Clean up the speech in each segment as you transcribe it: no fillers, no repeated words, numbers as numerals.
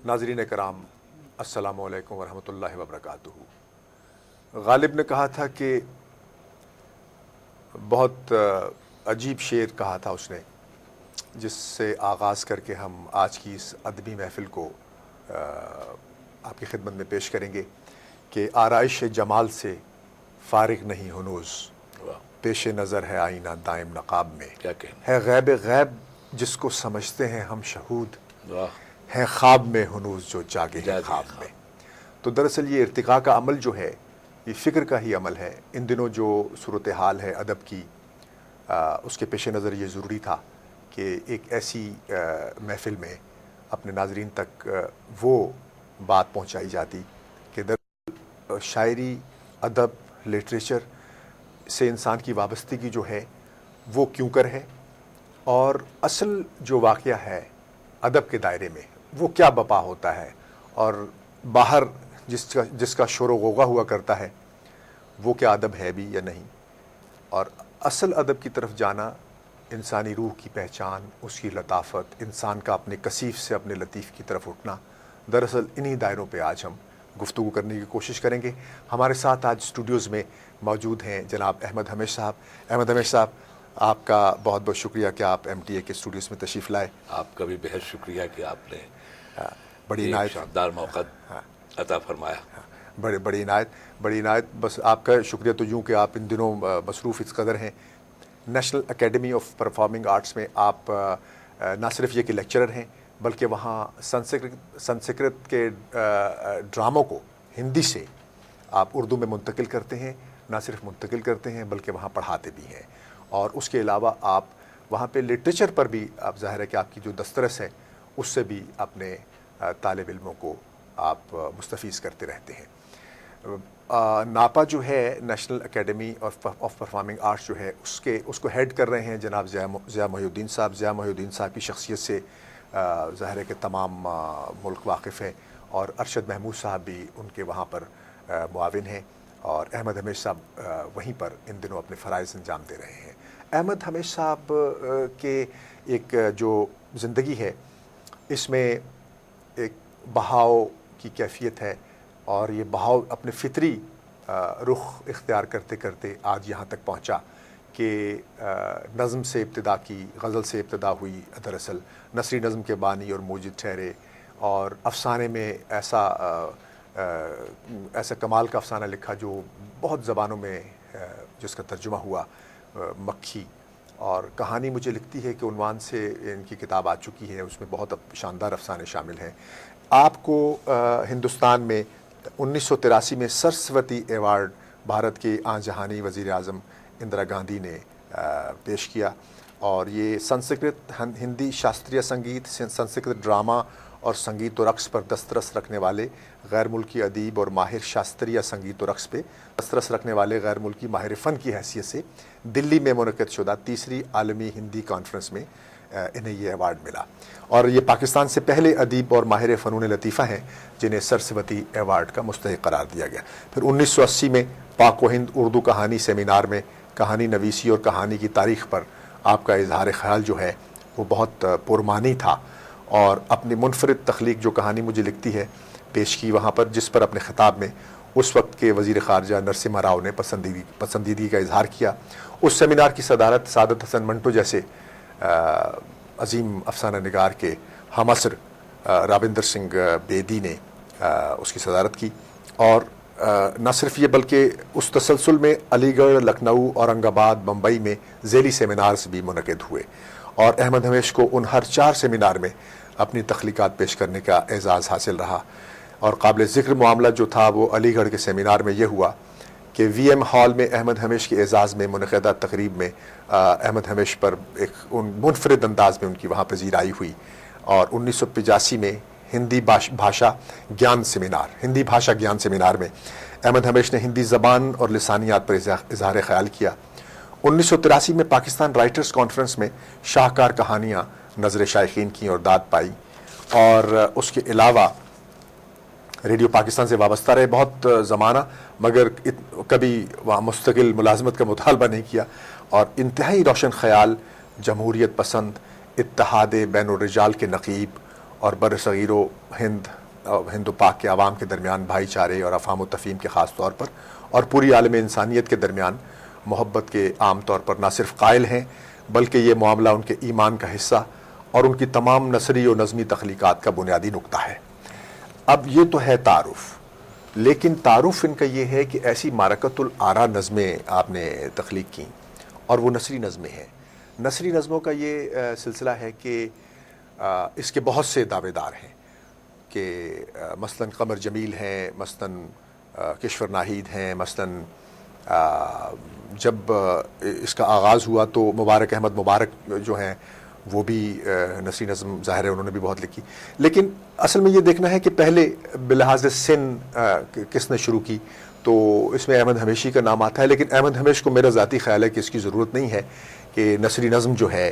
ناظرین کرام، السلام علیکم ورحمۃ اللہ وبرکاتہ۔ غالب نے کہا تھا کہ بہت عجیب شعر کہا تھا اس نے، جس سے آغاز کر کے ہم آج کی اس ادبی محفل کو آپ کی خدمت میں پیش کریں گے کہ آرائش جمال سے فارغ نہیں ہنوز، پیش نظر ہے آئینہ دائم نقاب میں، کیا کہنا ہے غیب غیب جس کو سمجھتے ہیں ہم شہود، ہے خواب میں ہنوز جو جاگے ہیں خواب میں۔ تو دراصل یہ ارتقاء کا عمل جو ہے، یہ فکر کا ہی عمل ہے۔ ان دنوں جو صورتحال ہے ادب کی، اس کے پیش نظر یہ ضروری تھا کہ ایک ایسی محفل میں اپنے ناظرین تک وہ بات پہنچائی جاتی کہ دراصل شاعری، ادب، لٹریچر سے انسان کی وابستگی جو ہے وہ کیوں کر ہے، اور اصل جو واقعہ ہے ادب کے دائرے میں وہ کیا بپا ہوتا ہے، اور باہر جس کا شور و غوغا ہوا کرتا ہے وہ کیا ادب ہے بھی یا نہیں، اور اصل ادب کی طرف جانا، انسانی روح کی پہچان، اس کی لطافت، انسان کا اپنے کثیف سے اپنے لطیف کی طرف اٹھنا، دراصل انہی دائروں پہ آج ہم گفتگو کرنے کی کوشش کریں گے۔ ہمارے ساتھ آج اسٹوڈیوز میں موجود ہیں جناب احمد حمیش صاحب۔ احمد حمیش صاحب، آپ کا بہت بہت شکریہ کہ آپ ایم ٹی اے کے اسٹوڈیوز میں تشریف لائے۔ آپ کا بھی بہت شکریہ کہ آپ نے بڑی ایک شاندار موقع عطا فرمایا۔ بڑی عنایت۔ بس آپ کا شکریہ تو یوں کہ آپ ان دنوں مصروف اس قدر ہیں۔ National academy of performing arts میں آپ نہ صرف یہ کہ لیکچرر ہیں، بلکہ وہاں سنسکرت کے ڈراموں کو ہندی سے آپ اردو میں منتقل کرتے ہیں، نہ صرف منتقل کرتے ہیں بلکہ وہاں پڑھاتے بھی ہیں، اور اس کے علاوہ آپ وہاں پہ لٹریچر پر بھی، آپ ظاہر ہے کہ آپ کی جو دسترس ہے اس سے بھی اپنے طالب علموں کو آپ مستفیض کرتے رہتے ہیں۔ ناپا جو ہے national academy of performing arts جو ہے، اس کو ہیڈ کر رہے ہیں جناب ضیاء محی الدین صاحب۔ ضیاء محی الدین صاحب کی شخصیت سے ظاہر ہے کہ تمام ملک واقف ہے، اور ارشد محمود صاحب بھی ان کے وہاں پر معاون ہیں، اور احمد حمیش صاحب وہیں پر ان دنوں اپنے فرائض انجام دے رہے ہیں۔ احمد حمیش صاحب کے ایک جو زندگی ہے، اس میں ایک بہاؤ کی کیفیت ہے، اور یہ بہاؤ اپنے فطری رخ اختیار کرتے کرتے آج یہاں تک پہنچا کہ نظم سے ابتدا کی، غزل سے ابتدا ہوئی، دراصل نثری نظم کے بانی اور موجد ٹھہرے، اور افسانے میں ایسا کمال کا افسانہ لکھا جو بہت زبانوں میں جس کا ترجمہ ہوا، مکھی، اور کہانی مجھے لگتی ہے کہ عنوان سے ان کی کتاب آ چکی ہے، اس میں بہت شاندار افسانے شامل ہیں۔ آپ کو ہندوستان میں 1983 میں سرسوتی ایوارڈ بھارت کے آن جہانی وزیر اعظم اندرا گاندھی نے پیش کیا، اور یہ سنسکرت، ہندی شاستریہ سنگیت، سنسکرت ڈرامہ اور سنگیت و رقص پر دسترس رکھنے والے غیر ملکی ادیب اور ماہر شاستریہ سنگیت و رقص پہ دسترس رکھنے والے غیر ملکی ماہر فن کی حیثیت سے دلی میں منعقد شدہ تیسری عالمی ہندی کانفرنس میں انہیں یہ ایوارڈ ملا، اور یہ پاکستان سے پہلے ادیب اور ماہر فنون لطیفہ ہیں جنہیں سرسوتی ایوارڈ کا مستحق قرار دیا گیا۔ پھر 1980 میں پاک و ہند اردو کہانی سیمینار میں کہانی نویسی اور کہانی کی تاریخ پر آپ کا اظہار خیال جو ہے وہ بہت پرمعنی تھا، اور اپنی منفرد تخلیق جو کہانی مجھے لگتی ہے پیش کی وہاں پر، جس پر اپنے خطاب میں اس وقت کے وزیر خارجہ نرسمہا راؤ نے پسندیدگی کا اظہار کیا۔ اس سیمینار کی صدارت سعادت حسن منٹو جیسے عظیم افسانہ نگار کے ہم عصر رابندر سنگھ بیدی نے اس کی صدارت کی، اور نہ صرف یہ بلکہ اس تسلسل میں علی گڑھ، لکھنؤ، اورنگ آباد، ممبئی میں ذیلی سیمینارز بھی منعقد ہوئے، اور احمد حمیش کو ان ہر 4 سیمینار میں اپنی تخلیقات پیش کرنے کا اعزاز حاصل رہا۔ اور قابل ذکر معاملہ جو تھا وہ علی گڑھ کے سیمینار میں یہ ہوا کہ وی ایم ہال میں احمد حمیش کے اعزاز میں منعقدہ تقریب میں احمد حمیش پر ایک منفرد انداز میں ان کی وہاں پذیرائی ہوئی، اور 1985 میں ہندی بھاشا گیان سیمینار میں احمد حمیش نے ہندی زبان اور لسانیات پر اظہار خیال کیا۔ 1983 میں پاکستان رائٹرز کانفرنس میں شاہکار کہانیاں نظر شائقین کی اور داد پائی، اور اس کے علاوہ ریڈیو پاکستان سے وابستہ رہے بہت زمانہ، مگر کبھی وہاں مستقل ملازمت کا مطالبہ نہیں کیا، اور انتہائی روشن خیال، جمہوریت پسند، اتحاد بین الرجال کے نقیب اور بر صغیر و ہند و پاک کے عوام کے درمیان بھائی چارے اور افہام و تفہیم کے خاص طور پر اور پوری عالم انسانیت کے درمیان محبت کے عام طور پر نہ صرف قائل ہیں بلکہ یہ معاملہ ان کے ایمان کا حصہ اور ان کی تمام نثری و نظمی تخلیقات کا بنیادی نقطہ ہے۔ اب یہ تو ہے تعارف، لیکن تعارف ان کا یہ ہے کہ ایسی معرکۃ الآراء نظمیں آپ نے تخلیق کی اور وہ نثری نظمیں ہیں۔ نثری نظموں کا یہ سلسلہ ہے کہ اس کے بہت سے دعوے دار ہیں کہ مثلاً قمر جمیل ہیں، مثلاً کشور ناہید ہیں، مثلاً جب اس کا آغاز ہوا تو مبارک احمد مبارک جو ہیں وہ بھی نثری نظم ظاہر ہے انہوں نے بھی بہت لکھی، لیکن اصل میں یہ دیکھنا ہے کہ پہلے بلحاظ سن کس نے شروع کی، تو اس میں احمد حمیشی کا نام آتا ہے، لیکن احمد حمیش کو میرا ذاتی خیال ہے کہ اس کی ضرورت نہیں ہے کہ نثری نظم جو ہے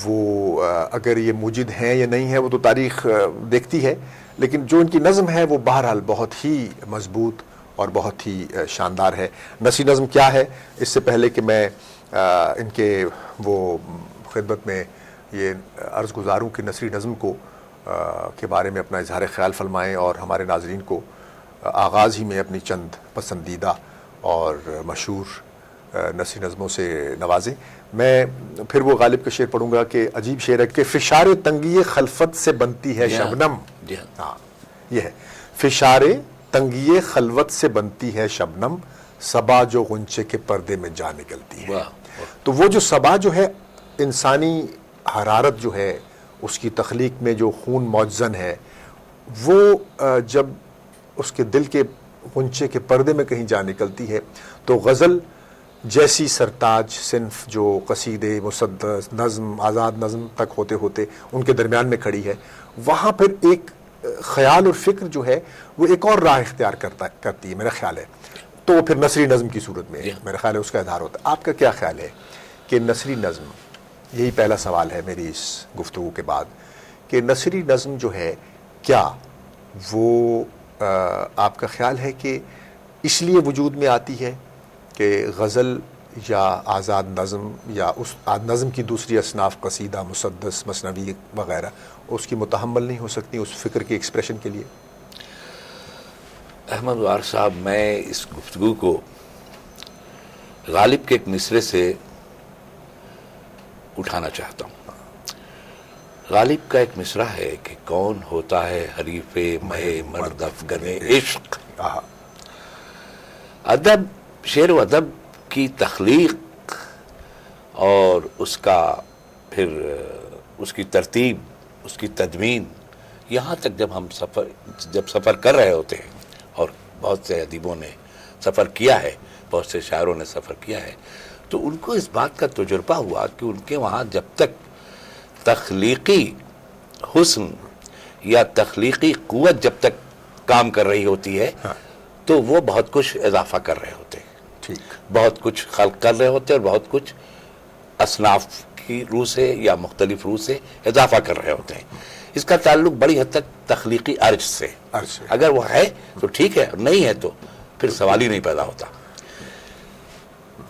وہ اگر یہ موجد ہیں یا نہیں ہے وہ تو تاریخ دیکھتی ہے، لیکن جو ان کی نظم ہے وہ بہرحال بہت ہی مضبوط اور بہت ہی شاندار ہے۔ نثری نظم کیا ہے، اس سے پہلے کہ میں ان کے وہ خدمت میں یہ عرض گزاروں کہ نثری نظم کو کے بارے میں اپنا اظہار خیال فرمائیں اور ہمارے ناظرین کو آغاز ہی میں اپنی چند پسندیدہ اور مشہور نثری نظموں سے نوازیں۔ میں پھر وہ غالب کا شعر پڑھوں گا کہ عجیب شعر ہے کہ فشار تنگی خلفت سے بنتی ہے شبنم، ہاں یہ ہے، فشار تنگی خلوت سے بنتی ہے شبنم، صبا جو غنچے کے پردے میں جا نکلتی ہے۔ تو وہ جو صبا جو ہے انسانی حرارت جو ہے اس کی تخلیق میں جو خون موجزن ہے، وہ جب اس کے دل کے غنچے کے پردے میں کہیں جا نکلتی ہے تو غزل جیسی سرتاج صنف جو قصیدے، مسدس، نظم، آزاد نظم تک ہوتے ہوتے ان کے درمیان میں کھڑی ہے، وہاں پھر ایک خیال اور فکر جو ہے وہ ایک اور راہ اختیار کرتی ہے میرا خیال ہے، تو وہ پھر نثری نظم کی صورت میں میرا خیال ہے اس کا اظہار ہوتا ہے۔ آپ کا کیا خیال ہے کہ نثری نظم، یہی پہلا سوال ہے میری اس گفتگو کے بعد، کہ نثری نظم جو ہے کیا وہ آپ کا خیال ہے کہ اس لیے وجود میں آتی ہے کہ غزل یا آزاد نظم یا اس نظم کی دوسری اصناف قصیدہ، مسدس، مثنوی وغیرہ اس کی متحمل نہیں ہو سکتی اس فکر کی ایکسپریشن کے لیے؟ احمد وار صاحب، میں اس گفتگو کو غالب کے ایک مصرے سے اٹھانا چاہتا ہوں۔ غالب کا ایک مصرع ہے کہ کون ہوتا ہے حریف مہ مرد افغن عشق۔ ادب، شعر و ادب کی تخلیق اور اس کا پھر اس کی ترتیب، اس کی تدوین، یہاں تک جب ہم سفر کر رہے ہوتے ہیں، اور بہت سے ادیبوں نے سفر کیا ہے، بہت سے شاعروں نے سفر کیا ہے، تو ان کو اس بات کا تجربہ ہوا کہ ان کے وہاں جب تک تخلیقی حسن یا تخلیقی قوت جب تک کام کر رہی ہوتی ہے تو وہ بہت کچھ اضافہ کر رہے ہوتے ہیں، بہت کچھ خلق کر رہے ہوتے ہیں اور بہت کچھ اصناف کی روح سے یا مختلف روح سے اضافہ کر رہے ہوتے ہیں۔ اس کا تعلق بڑی حد تک تخلیقی عرج سے، اگر وہ ہے تو ٹھیک ہے، نہیں ہے تو پھر سوال ہی نہیں پیدا ہوتا۔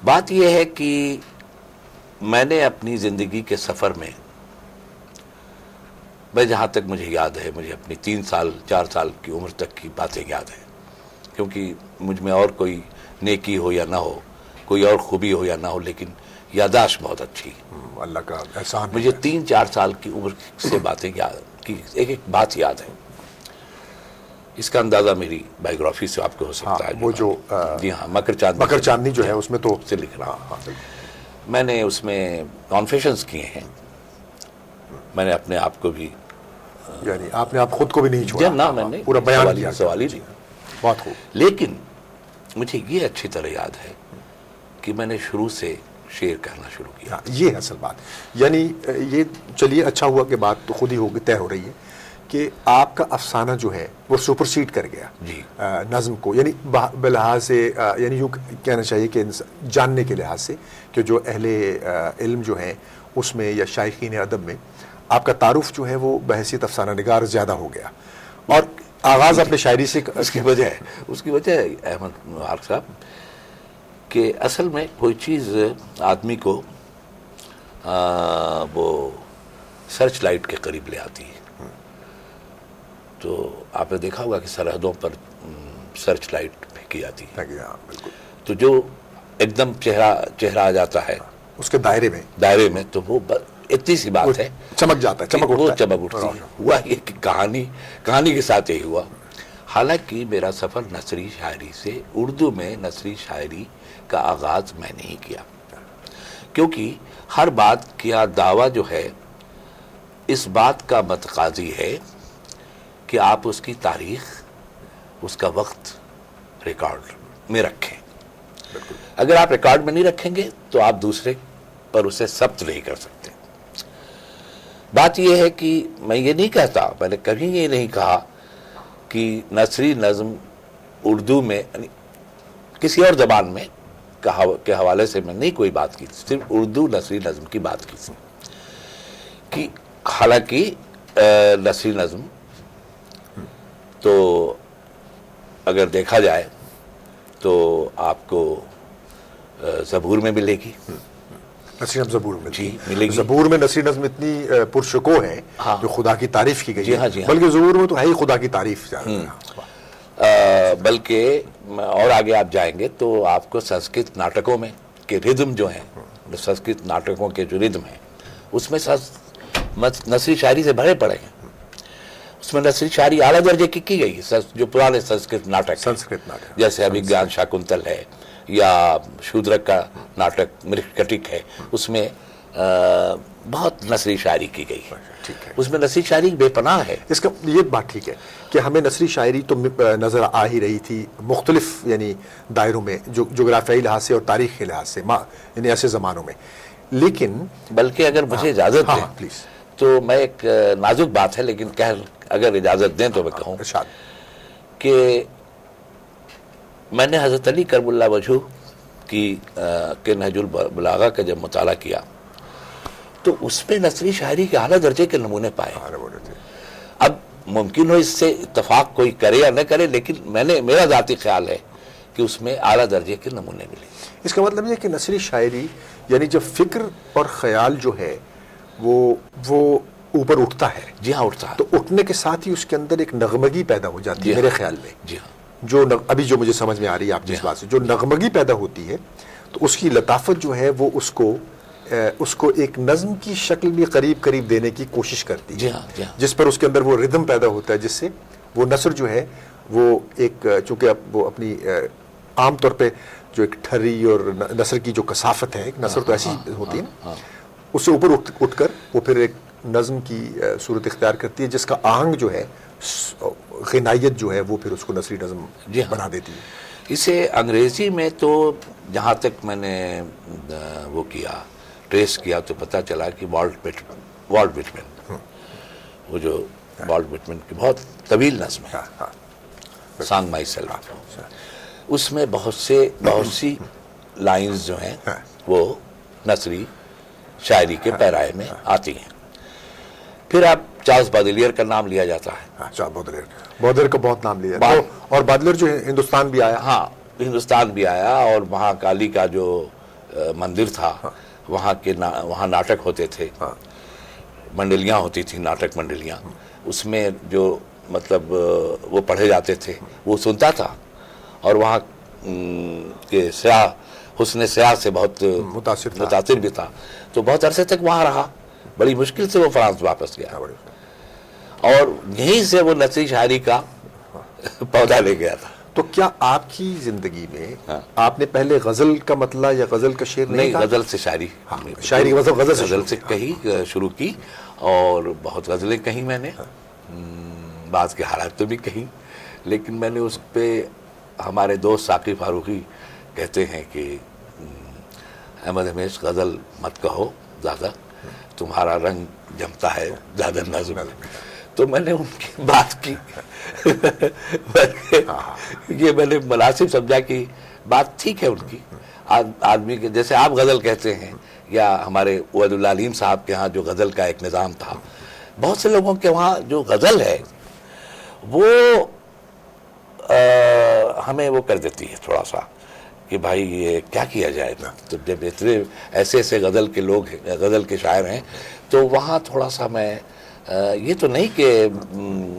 بات یہ ہے کہ میں نے اپنی زندگی کے سفر میں جہاں تک مجھے یاد ہے، مجھے اپنی 3 سال 4 سال کی عمر تک کی باتیں یاد ہیں، کیونکہ مجھ میں اور کوئی نیکی ہو یا نہ ہو، کوئی اور خوبی ہو یا نہ ہو، لیکن یادداشت بہت اچھی، اللہ کا احسان۔ مجھے 3-4 سال کی عمر سے باتیں یاد کی، ایک بات یاد ہے، اس کا اندازہ میری بائیوگرافی سے آپ کو ہو سکتا ہے، وہ جو جی ہاں، مکر چاندنی جو ہے اس میں تو سے لکھ رہا ہوں۔ میں نے اس میں کانفیشنز کیے ہیں، میں نے اپنے آپ کو بھی، یعنی آپ نے آپ خود کو بھی نہیں چھوڑا، نہ میں نے پورا بیان کیا، سوال ہی نہیں، بہت خوب۔ لیکن مجھے یہ اچھی طرح یاد ہے کہ میں نے شروع سے شعر کہنا شروع کیا۔ یہ ہے اصل بات، یعنی یہ چلیے اچھا ہوا کہ بات تو خود ہی طے ہو رہی ہے کہ آپ کا افسانہ جو ہے وہ سپرسیڈ کر گیا جی نظم کو، یعنی بلحاظ سے، یعنی یوں کہنا چاہیے کہ جاننے کے لحاظ سے کہ جو اہل علم جو ہیں اس میں یا شائقین ادب میں آپ کا تعارف جو ہے وہ بحیثیت افسانہ نگار زیادہ ہو گیا، اور آغاز اپنے شاعری سے اس کی وجہ ہے احمد وار صاحب کہ اصل میں کوئی چیز آدمی کو وہ سرچ لائٹ کے قریب لے آتی ہے، تو آپ نے دیکھا ہوگا کہ سرحدوں پر سرچ لائٹ پھینکی جاتی ہے، ہاں بالکل، تو جو ایک دم چہرہ آ جاتا ہے اس کے دائرے میں تو وہ اتنی سی بات ہے، چمک جاتا ہے، وہ چمک اٹھتی ہے۔ ہوا یہ کہ کہانی کے ساتھ یہی ہوا۔ حالانکہ میرا سفر نثری شاعری سے، اردو میں نثری شاعری کا آغاز میں نہیں کیا، کیونکہ ہر بات کیا دعویٰ جو ہے اس بات کا متقاضی ہے کہ آپ اس کی تاریخ، اس کا وقت ریکارڈ میں رکھیں۔ اگر آپ ریکارڈ میں نہیں رکھیں گے تو آپ دوسرے پر اسے ثبت نہیں کر سکتے۔ بات یہ ہے کہ میں یہ نہیں کہتا، میں نے کبھی یہ نہیں کہا کہ نثری نظم اردو میں، یعنی کسی اور زبان میں کے حوالے سے میں نہیں کوئی بات کی، صرف اردو نثری نظم کی بات کی کہ حالانکہ نثری نظم تو اگر دیکھا جائے تو آپ کو زبور میں ملے گی، نثری نظم زبور میں جی ملے گی۔ زبور میں نثری نظم اتنی پرشکوہ ہے جو خدا کی تعریف کی گئی ہے، جی ہاں، بلکہ زبور میں تو ہے ہی خدا کی تعریف۔ بلکہ اور آگے آپ جائیں گے تو آپ کو سنسکرت ناٹکوں میں کے ردم جو ہیں، سنسکرت ناٹکوں کے جو ردم ہیں اس میں نثری شاعری سے بھرے پڑے ہیں، اس میں نثری شاعری اعلیٰ درجے کی گئی ہے، جو پرانے سنسکرت ناٹک جیسے ابھیگیان شاکنتل ہے یا شودرک کا ناٹک مرکٹک ہے، اس میں بہت نثری شاعری کی گئی ہے، اس میں نثری شاعری بے پناہ ہے۔ اس کا یہ بات ٹھیک ہے کہ ہمیں نثری شاعری تو نظر آ ہی رہی تھی مختلف یعنی دائروں میں، جو جغرافیائی لحاظ سے اور تاریخ کے لحاظ سے، یعنی ایسے زمانوں میں، لیکن بلکہ اگر مجھے اجازت دیں پلیز، تو میں ایک نازک بات ہے لیکن اگر اجازت دیں تو میں کہوں کہ میں نے حضرت علی کرم اللہ وجہہ کے نہج البلاغہ کا جب مطالعہ کیا تو اس میں نثری شاعری کے اعلیٰ درجے کے نمونے پائے۔ اب ممکن ہو اس سے اتفاق کوئی کرے یا نہ کرے، لیکن میرا ذاتی خیال ہے کہ اس میں اعلیٰ درجے کے نمونے ملے۔ اس کا مطلب یہ ہے کہ نثری شاعری یعنی جب فکر اور خیال جو ہے وہ اوپر اٹھتا ہے، جی ہاں اٹھتا ہے، تو اٹھنے کے ساتھ ہی اس کے اندر ایک نغمگی پیدا ہو جاتی ہے میرے خیال میں، جی ہاں، جو ابھی جو مجھے سمجھ میں آ رہی ہے آپ جس بات سے، جو نغمگی پیدا ہوتی ہے تو اس کی لطافت جو ہے وہ اس کو ایک نظم کی شکل میں قریب دینے کی کوشش کرتی ہے، جی ہاں، جی ہاں، جس پر اس کے اندر وہ ردم پیدا ہوتا ہے، جس سے وہ نثر جو ہے وہ ایک، چونکہ وہ اپنی عام طور پہ جو ایک ٹھری اور نثر کی جو کثافت ہے، ایک نثر تو ایسی ہوتی ہے نا، اس سے اوپر اٹھ کر وہ پھر ایک نظم کی صورت اختیار کرتی ہے، جس کا آہنگ جو ہے، غنائیت جو ہے، وہ پھر اس کو نثری نظم بنا دیتی ہے۔ اسے انگریزی میں تو جہاں تک میں نے وہ کیا، ٹریس کیا، تو پتہ چلا کہ والٹ وٹمن، وہ جو والٹ وٹمن کی بہت طویل نظم ہے، سانگ مائی سیلف، اس میں بہت سی لائنز جو ہیں وہ نثری شاعری کے پیرائے میں آتی ہیں۔ پھر اب چارلس بادلیئر کا نام لیا جاتا ہے، بودلر کا بہت نام لیا، اور بادلر جو ہندوستان بھی آیا، ہاں ہندوستان بھی آیا، اور وہاں کالی کا جو مندر تھا وہاں ناٹک ہوتے تھے، منڈلیاں ہوتی تھیں، ناٹک منڈلیاں، اس میں جو مطلب وہ پڑھے جاتے تھے وہ سنتا تھا، اور وہاں کے سیاح حسن سیاح سے بہت متاثر بھی تھا، تو بہت عرصے تک وہاں رہا، بڑی مشکل سے وہ فرانس واپس گیا، اور یہیں سے وہ نثری شاعری کا پودا لے گیا تھا۔ تو کیا آپ کی زندگی میں آپ نے پہلے غزل کا مطلع یا غزل کا شعر نہیں کہا؟ غزل سے شاعری غزل سے کہی شروع کی، اور بہت غزلیں کہیں میں نے، بعض کے حالات تو بھی کہیں، لیکن میں نے اس پہ، ہمارے دوست ثاقب فاروقی کہتے ہیں کہ احمد ہمیش غزل مت کہو زیادہ، تمہارا رنگ جمتا ہے زیادہ نظم، تو میں نے ان کی بات کی، یہ میں نے مناسب سمجھا کہ بات ٹھیک ہے ان کی، آدمی کے جیسے آپ غزل کہتے ہیں، یا ہمارے عبید اللہ علیم صاحب کے ہاں جو غزل کا ایک نظام تھا، بہت سے لوگوں کے وہاں جو غزل ہے وہ ہمیں وہ کر دیتی ہے تھوڑا سا کہ بھائی یہ کیا کیا جائے، تو جب اتنے ایسے غزل کے لوگ غزل کے شاعر ہیں، تو وہاں تھوڑا سا میں یہ تو نہیں کہ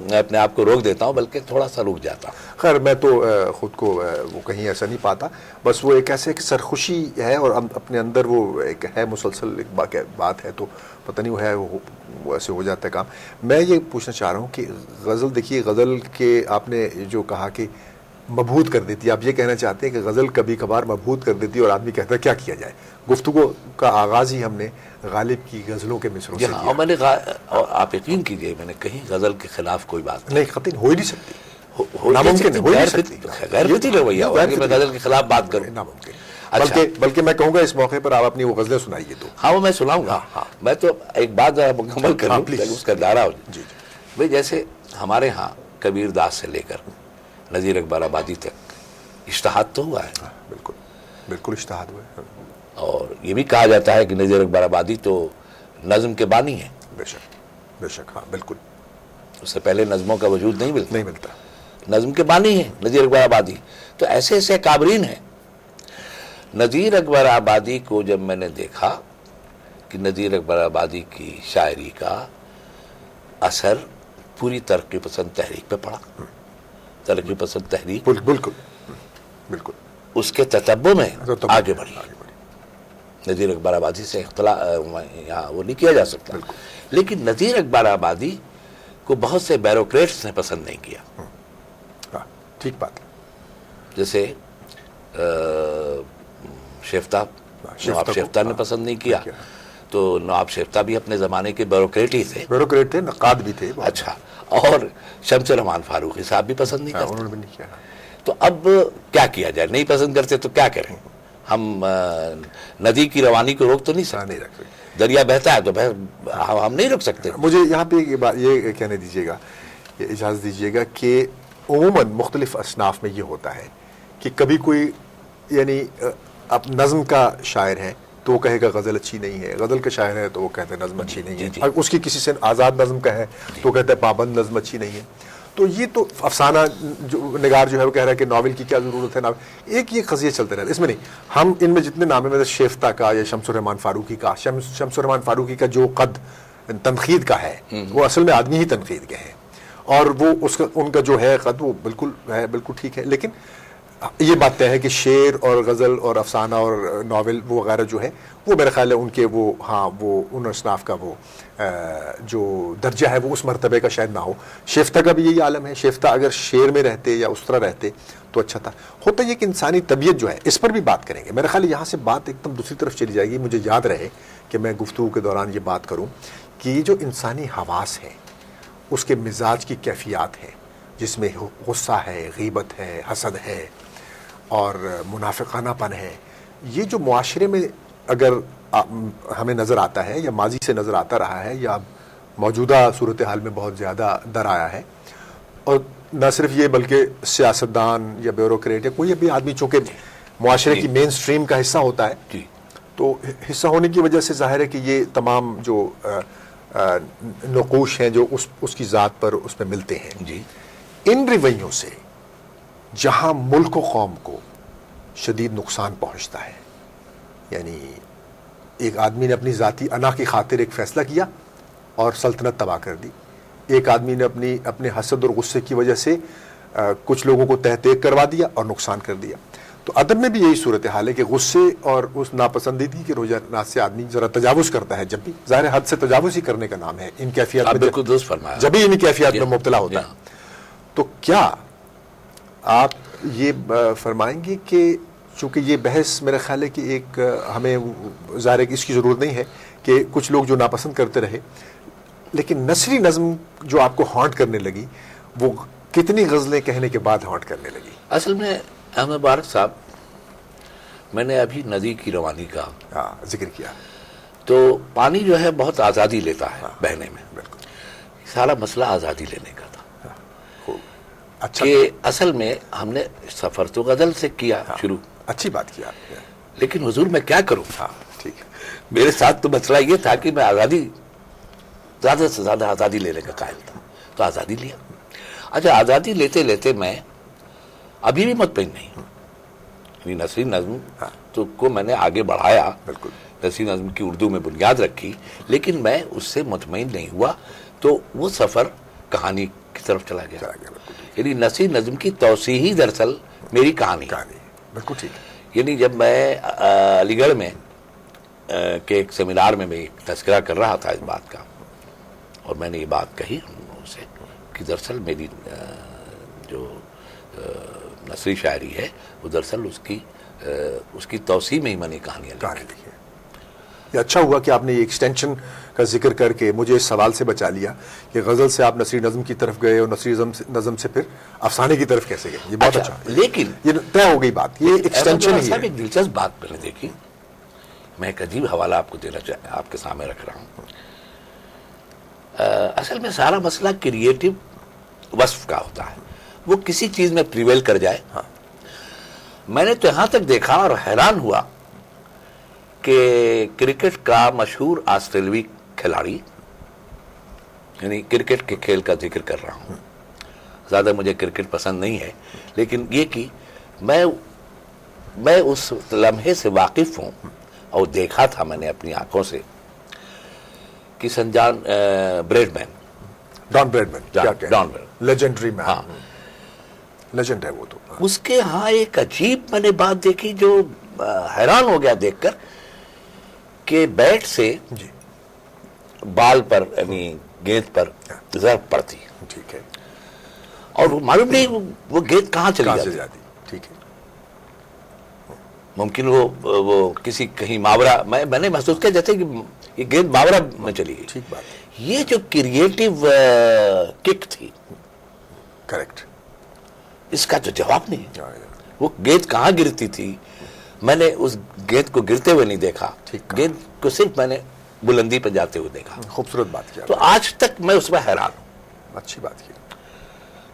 میں اپنے آپ کو روک دیتا ہوں، بلکہ تھوڑا سا رک جاتا ہوں. خیر میں تو خود کو وہ کہیں ایسا نہیں پاتا، بس وہ ایک ایسے ایک سرخوشی ہے اور اپنے اندر وہ ایک ہے مسلسل ایک بات ہے، تو پتہ نہیں وہ ہے وہ ایسے ہو جاتا ہے کام. میں یہ پوچھنا چاہ رہا ہوں کہ غزل، دیکھیے غزل کے آپ نے جو کہا کہ مبہوت کر دیتی ہے، آپ یہ کہنا چاہتے ہیں کہ غزل کبھی کبھار مبہوت کر دیتی ہے اور آدمی کہتا ہے کیا کیا جائے. گفتگو کا آغاز ہی ہم نے غالب کی غزلوں کے مصروں سے ہاں، کیا. اور میں نے آپ یقین کیجئے میں نے کہیں غزل کے خلاف کوئی بات نہیں، قطعی ہو ہی نہیں سکتی، ہو ناممکن ہے، ہو ہی نہیں سکتی. غیر فطری رویہ ہوگا کہ میں غزل کے خلاف بات کروں. ناممکن. اچھا. بلکہ میں کہوں گا اس موقع پر آپ اپنی وہ غزلیں سنائیے تو. ہاں وہ میں سناؤں گا. میں تو ایک بات ذرا مکمل کر لوں تاکہ اس کا دائرہ ہو جائے. جی بھئی جیسے ہمارے ہاں کبیر داس سے لے کر نذیر اکبر آبادی تک اجتہاد تو ہوا ہے، بالکل بالکل اجتہاد ہوا ہے. اور یہ بھی کہا جاتا ہے کہ نذیر اکبر آبادی تو نظم کے بانی ہیں. بے شک بے شک، ہاں بالکل. اس سے پہلے نظموں کا وجود نہیں نہیں ملتا. نظم کے بانی ہیں نذیر اکبر آبادی. تو ایسے ایسے کابرین ہیں. نذیر اکبر آبادی کو جب میں نے دیکھا کہ نذیر اکبر آبادی کی شاعری کا اثر پوری ترقی پسند تحریک پہ پڑا، ترقی پسند تحریک بالکل بالکل اس کے تتبع میں آگے بڑھی. نذیر اکبر آبادی سے اختلاف یہاں وہ نہیں کیا جا سکتا. لیکن نذیر اکبر آبادی کو بہت سے بیوروکریٹس نے پسند نہیں کیا. ٹھیک بات. جیسے شیفتاب، نواب شیفتاب نے پسند نہیں کیا. تو نواب شیفتاب بھی اپنے زمانے کے بیوروکریٹ ہی تھے، بیوروکریٹ تھے، نقاد بھی تھے. اچھا. اور شمس الرحمان فاروقی صاحب بھی پسند نہیں کرتے. انہوں نے بھی نہیں کیا. تو اب کیا کیا جائے؟ نہیں پسند کرتے تو کیا کریں؟ ہم ندی کی روانی کو روک تو نہیں سکتے. دریا بہتا ہے تو ہم نہیں روک سکتے. مجھے یہاں پہ یہ کہنے دیجیے گا، یہ اجازت دیجیے گا کہ عموماً مختلف اصناف میں یہ ہوتا ہے کہ کبھی کوئی یعنی اب نظم کا شاعر ہے تو وہ کہے گا غزل اچھی نہیں ہے، غزل کا شاعر ہے تو وہ کہتے ہیں نظم اچھی نہیں ہے. اور اس کی کسی سے آزاد نظم کا ہے تو کہتے ہیں پابند نظم اچھی نہیں ہے. تو یہ تو افسانہ جو نگار جو ہے وہ کہہ رہا ہے کہ ناول کی کیا ضرورت ہے. ایک یہ قضیے چلتے رہتے اس میں نہیں. ہم ان میں جتنے نامے میں شیفتہ کا یا شمس الرحمان فاروقی کا، شمس الرحمان فاروقی کا جو قد تنقید کا ہے وہ اصل میں آدمی ہی تنقید کے ہیں، اور وہ اس کا ان کا جو ہے قد وہ بالکل ہے، بالکل ٹھیک ہے. لیکن یہ بات طے ہے کہ شعر اور غزل اور افسانہ اور ناول وہ وغیرہ جو ہے وہ میرا خیال ہے ان کے وہ ہاں وہ ان اصناف کا وہ جو درجہ ہے وہ اس مرتبے کا شاید نہ ہو. شیفتہ کا بھی یہی عالم ہے. شیفتہ اگر شعر میں رہتے یا اس طرح رہتے تو اچھا تھا. ہوتا یہ کہ انسانی طبیعت جو ہے اس پر بھی بات کریں گے. میرا خیال ہے یہاں سے بات ایک دم دوسری طرف چلی جائے گی. مجھے یاد رہے کہ میں گفتگو کے دوران یہ بات کروں کہ یہ جو انسانی حواس ہے اس کے مزاج کی کیفیات ہیں، جس میں غصہ ہے، غیبت ہے، حسد ہے اور منافقانہ پن ہے. یہ جو معاشرے میں اگر ہمیں نظر آتا ہے یا ماضی سے نظر آتا رہا ہے یا موجودہ صورتحال میں بہت زیادہ در آیا ہے، اور نہ صرف یہ بلکہ سیاستدان یا بیوروکریٹ یا کوئی بھی آدمی چونکہ معاشرے کی مین سٹریم کا حصہ ہوتا ہے تو حصہ ہونے کی وجہ سے ظاہر ہے کہ یہ تمام جو نقوش ہیں جو اس کی ذات پر اس میں ملتے ہیں. ان رویوں سے جہاں ملک و قوم کو شدید نقصان پہنچتا ہے، یعنی ایک آدمی نے اپنی ذاتی انا کی خاطر ایک فیصلہ کیا اور سلطنت تباہ کر دی. ایک آدمی نے اپنے حسد اور غصے کی وجہ سے کچھ لوگوں کو تہ تیگ کروا دیا اور نقصان کر دیا. تو ادب میں بھی یہی صورتحال ہے کہ غصے اور اس ناپسندیدگی کے رجحانات سے آدمی ذرا تجاوز کرتا ہے. جب بھی ظاہر حد سے تجاوز ہی کرنے کا نام ہے ان کیفیات میں، بالکل درست فرمایا، جب بھی ان کیفیات میں مبتلا ہوتا ہے. تو کیا آپ یہ فرمائیں گے کہ چونکہ یہ بحث میرا خیال ہے کہ ایک ہمیں ظاہر ہے کہ اس کی ضرورت نہیں ہے کہ کچھ لوگ جو ناپسند کرتے رہے، لیکن نثری نظم جو آپ کو ہانٹ کرنے لگی وہ کتنی غزلیں کہنے کے بعد ہانٹ کرنے لگی؟ اصل میں احمد مبارک صاحب، میں نے ابھی ندی کی روانی کا ذکر کیا تو پانی جو ہے بہت آزادی لیتا ہے بہنے میں. بالکل سارا مسئلہ آزادی لینے کا تھا. اچھا کہ اصل میں ہم نے سفر تو غزل سے کیا شروع. اچھی بات کیا آپ نے. لیکن حضور میں کیا کروں؟ ٹھیک ہے. میرے ساتھ تو مسئلہ یہ تھا کہ میں آزادی، زیادہ سے زیادہ آزادی لینے کا قائل تھا، تو آزادی لیا. اچھا آزادی لیتے لیتے میں ابھی بھی مطمئن نہیں ہوں. نثری نظم تو کو میں نے آگے بڑھایا، بالکل نثری نظم کی اردو میں بنیاد رکھی، لیکن میں اس سے مطمئن نہیں ہوا. تو وہ سفر کہانی کی طرف چلا گیا. چلا گیا. بالکل ٹھیک یعنی نثری نظم کی توسیع ہی دراصل میری کہانی ہے. کہانی ہے. بالکل ٹھیک ہے. یعنی جب میں علی گڑھ میں کے ایک سیمینار میں ایک تذکرہ کر رہا تھا اس بات کا، اور میں نے یہ بات کہی سے کہ دراصل میری جو نثری شاعری ہے وہ دراصل اس کی توسیع میں ہی میں نے کہانی لکھی ہے. یہ اچھا ہوا کہ آپ نے یہ ایکسٹینشن کا ذکر کر کے مجھے اس سوال سے بچا لیا کہ غزل سے آپ نثری نظم کی طرف گئے اور نثری نظم سے پھر افسانے کی طرف کیسے گئے. یہ بہت اچھا. لیکن یہ طے ہو گئی بات. یہ ایکسٹینشن ہی ہے. ایک دلچسپ بات میں نے دیکھی. میں ایک عجیب حوالہ آپ کو دینا آپ کے سامنے رکھ رہا ہوں. اصل میں سارا مسئلہ کریٹو وصف کا ہوتا ہے. وہ کسی چیز میں پریویل کر جائے. میں نے تو یہاں تک دیکھا اور حیران ہوا کہ کرکٹ کا مشہور آسٹریلوی کھلاڑی، یعنی کرکٹ کے کھیل کا ذکر کر رہا ہوں، زیادہ مجھے کرکٹ پسند نہیں ہے، لیکن یہ کہ میں اس لمحے سے واقف ہوں اور دیکھا تھا میں نے اپنی آنکھوں سے کہ سنجان بریڈ مین، ڈان بریڈ مین، لیجنڈری مین. ہاں لیجنڈ ہے وہ تو. اس کے ہاں ایک عجیب میں نے بات دیکھی جو حیران ہو گیا دیکھ کر کہ بیٹ سے جی بال پر یعنی گیند پر ضرب پڑتی. ٹھیک ہے. اور وہ معلوم نہیں وہ گیند کہاں چلی جاتی. ٹھیک ہے. ممکن وہ کسی کہیں ماورا میں نے محسوس کیا جیسے کہ یہ گیند ماورا میں چلی گئی. ٹھیک بات. یہ جو کریٹو کک تھی، کریکٹ، اس کا تو جواب نہیں. وہ گیند کہاں گرتی تھی، میں نے اس گیند کو گرتے ہوئے نہیں دیکھا. گیند کو صرف میں نے بلندی پہ جاتے ہوئے دیکھا. خوبصورت بات کیا. تو آج تک میں اس میں حیران ہوں. اچھی بات کی.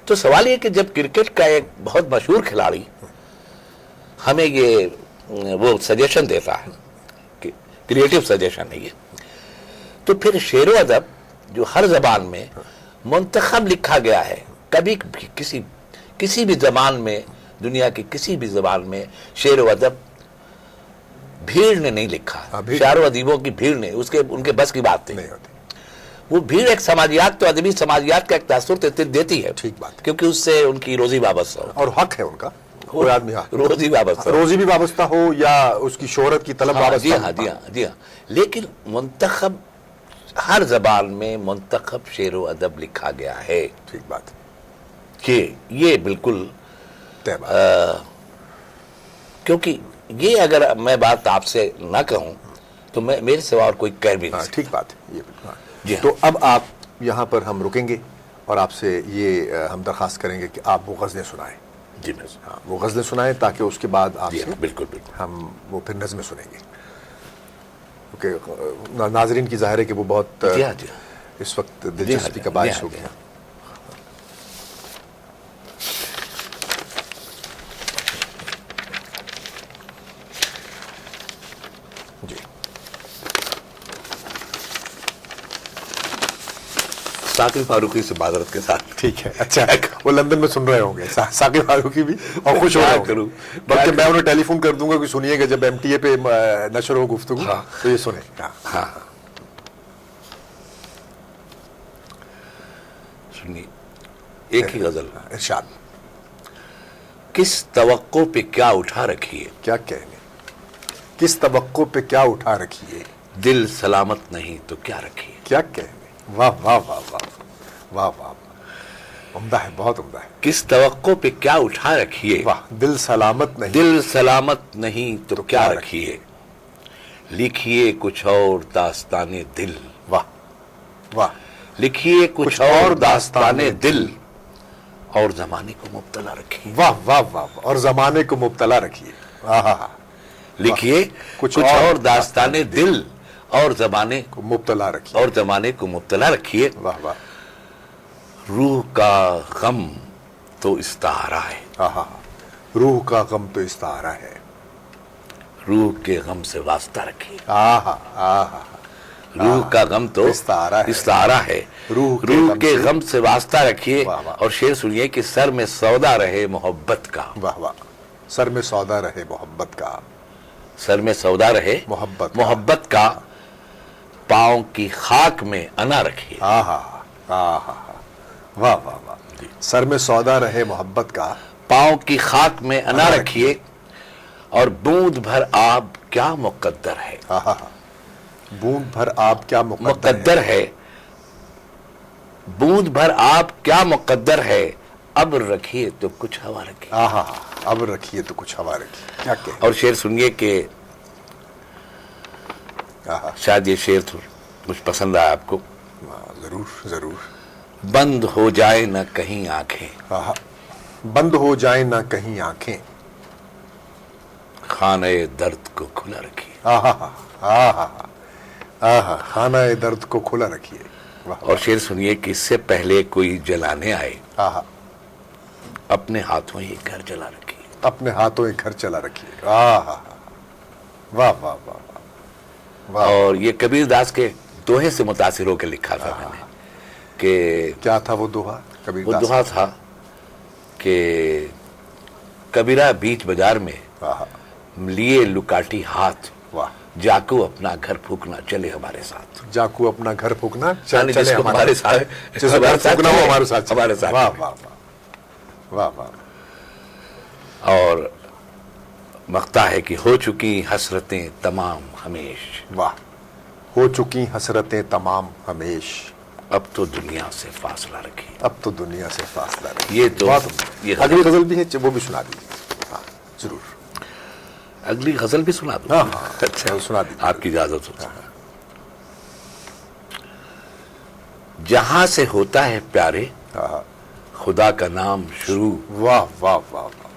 تو سوال یہ کہ جب کرکٹ کا ایک بہت مشہور کھلاڑی ہمیں یہ وہ سجیشن دیتا ہے کہ کریٹو سجیشن ہے یہ، تو پھر شعر و ادب جو ہر زبان میں منتخب لکھا گیا ہے، کبھی کسی بھی زبان میں، دنیا کی کسی بھی زبان میں شعر و ادب بھیڑ نے نہیں لکھا. شاعر و ادیبوں کی بھیڑ نے، ان کے بس کی بات نہیں ہوتی. وہ بھیڑ ایک سماجیات تو ادبی سماجیات کا ایک تاثر دیتی ہے. ٹھیک بات. کیونکہ اس سے ان کی روزی وابستہ ہو اور حق ہے ان کا. کوئی آدمی روزی وابستہ، روزی بھی وابستہ ہو یا اس کی شہرت کی طلب وابستہ. جی ہاں. لیکن منتخب ہر زبان میں منتخب شعر و ادب لکھا گیا ہے. ٹھیک بات. کہ یہ بالکل کیونکہ یہ اگر میں بات آپ سے نہ کہوں تو میرے سوا اور کوئی کہہ بھی نہیں. ٹھیک بات ہے یہ. تو اب آپ یہاں پر ہم رکیں گے اور آپ سے یہ ہم درخواست کریں گے کہ آپ وہ غزلیں سنائیں. جی وہ غزلیں سنائیں تاکہ اس کے بعد آپ سے بالکل ہم وہ پھر نظمیں سنیں گے. کیونکہ ناظرین کی ظاہر ہے کہ وہ بہت اس وقت دلچسپی کا باعث ہو گیا. جی ثاقب فاروقی سے معذرت کے ساتھ. ٹھیک ہے. اچھا وہ لندن میں سن رہے ہوں گے ثاقب فاروقی بھی اور خوش ہو رہے ہوں. بلکہ میں انہیں ٹیلی فون کر دوں گا کہ سنیے گا جب MTA پہ نشر ہو گفتگو تو یہ سنیں. ہاں سنیے ایک ہی غزل. ارشاد. کس توقع پہ کیا اٹھا رکھیے، کیا کہنے، کس توقع پہ کیا اٹھا رکھیے، دل سلامت نہیں تو کیا رکھیے. کیا کہنے. واہ واہ واہ واہ واہ واہ. عمدہ ہے، بہت عمدہ ہے. کس توقع پہ کیا اٹھا رکھیے، واہ. دل سلامت نہیں، دل سلامت نہیں تو کیا رکھیے، لکھیے کچھ اور داستان دل. واہ واہ. لکھیے کچھ اور داستان دل اور زمانے کو مبتلا رکھیے. واہ واہ واہ. اور زمانے کو مبتلا رکھیے. لکھیے کچھ اور داستان دل اور زمانے کو مبتلا رکھیے. اور زمانے کو مبتلا رکھیے. واہ واہ. روح کا غم تو استعارہ ہے. روح کا غم تو استعارہ ہے. روح کے غم سے واسطہ رکھیے. روح کا غم تو استعارہ ہے. روح کے غم سے واسطہ رکھیے. اور شعر سنیے کہ سر میں سودا رہے محبت کا. واہ واہ. سر میں سودا رہے محبت کا. سر میں سودا رہے محبت کا. پاؤں کی خاک میں انا رکھیے. واہ واہ واہ. سر میں سودا رہے محبت کا, پاؤں کی خاک میں انا رکھیے, اور بوند بھر آب کیا مقدر ہے. بوند بھر آپ کیا مقدر ہے, بوند بھر آب کیا مقدر ہے, اب رکھیے تو کچھ ہوا رکھیے. اب رکھیے تو کچھ ہوا رکھیے. کیا کہیں. اور شعر سنیے کہ شاید یہ شعر کچھ پسند آیا آپ کو. ضرور ضرور. بند ہو جائے نہ کہیں آنکھیں, بند ہو جائے نہ کہیں آنکھیں, خانہ درد کو کھلا رکھیے. خانہ درد کو کھلا رکھیے. اور شعر سنیے کہ اس سے پہلے کوئی جلانے آئے, اپنے ہاتھوں ہی گھر جلا رکھیے. اپنے ہاتھوں ہی گھر چلا رکھیے. واہ واہ واہ واہ. اور یہ کبیر داس کے دوہے سے متاثر ہو کے لکھا تھا میں نے, کہ کیا تھا وہ دوہا؟ کبیر وہ داس دوہا تھا کہ کبیرہ بیچ بازار میں لیے لکاٹی ہاتھ, واہ, جاکو اپنا گھر پھونکنا چلے ہمارے ساتھ. جاکو اپنا گھر پھونکنا یعنی جس چلے کو ہمارے ساتھ, جس کو گھر پھونکنا وہ ہمارے ساتھ. ہمارے ساتھ. واہ واہ واہ واہ. اور مقتا ہے کہ ہو چکی حسرتیں تمام ہمیش, واہ, ہو چکی حسرتیں تمام ہمیش, اب تو دنیا سے فاصلہ رکھیے. اب تو دنیا سے فاصلہ رکھیے. یہ تو یہ اگلی غزل بھی ہے, وہ بھی سنا دیجیے. ہاں ضرور. اگلی غزل بھی سنا دوں. اچھا سنا دیجیے. آپ کی اجازت ہو. جہاں سے ہوتا ہے پیارے خدا کا نام شروع. واہ واہ واہ واہ,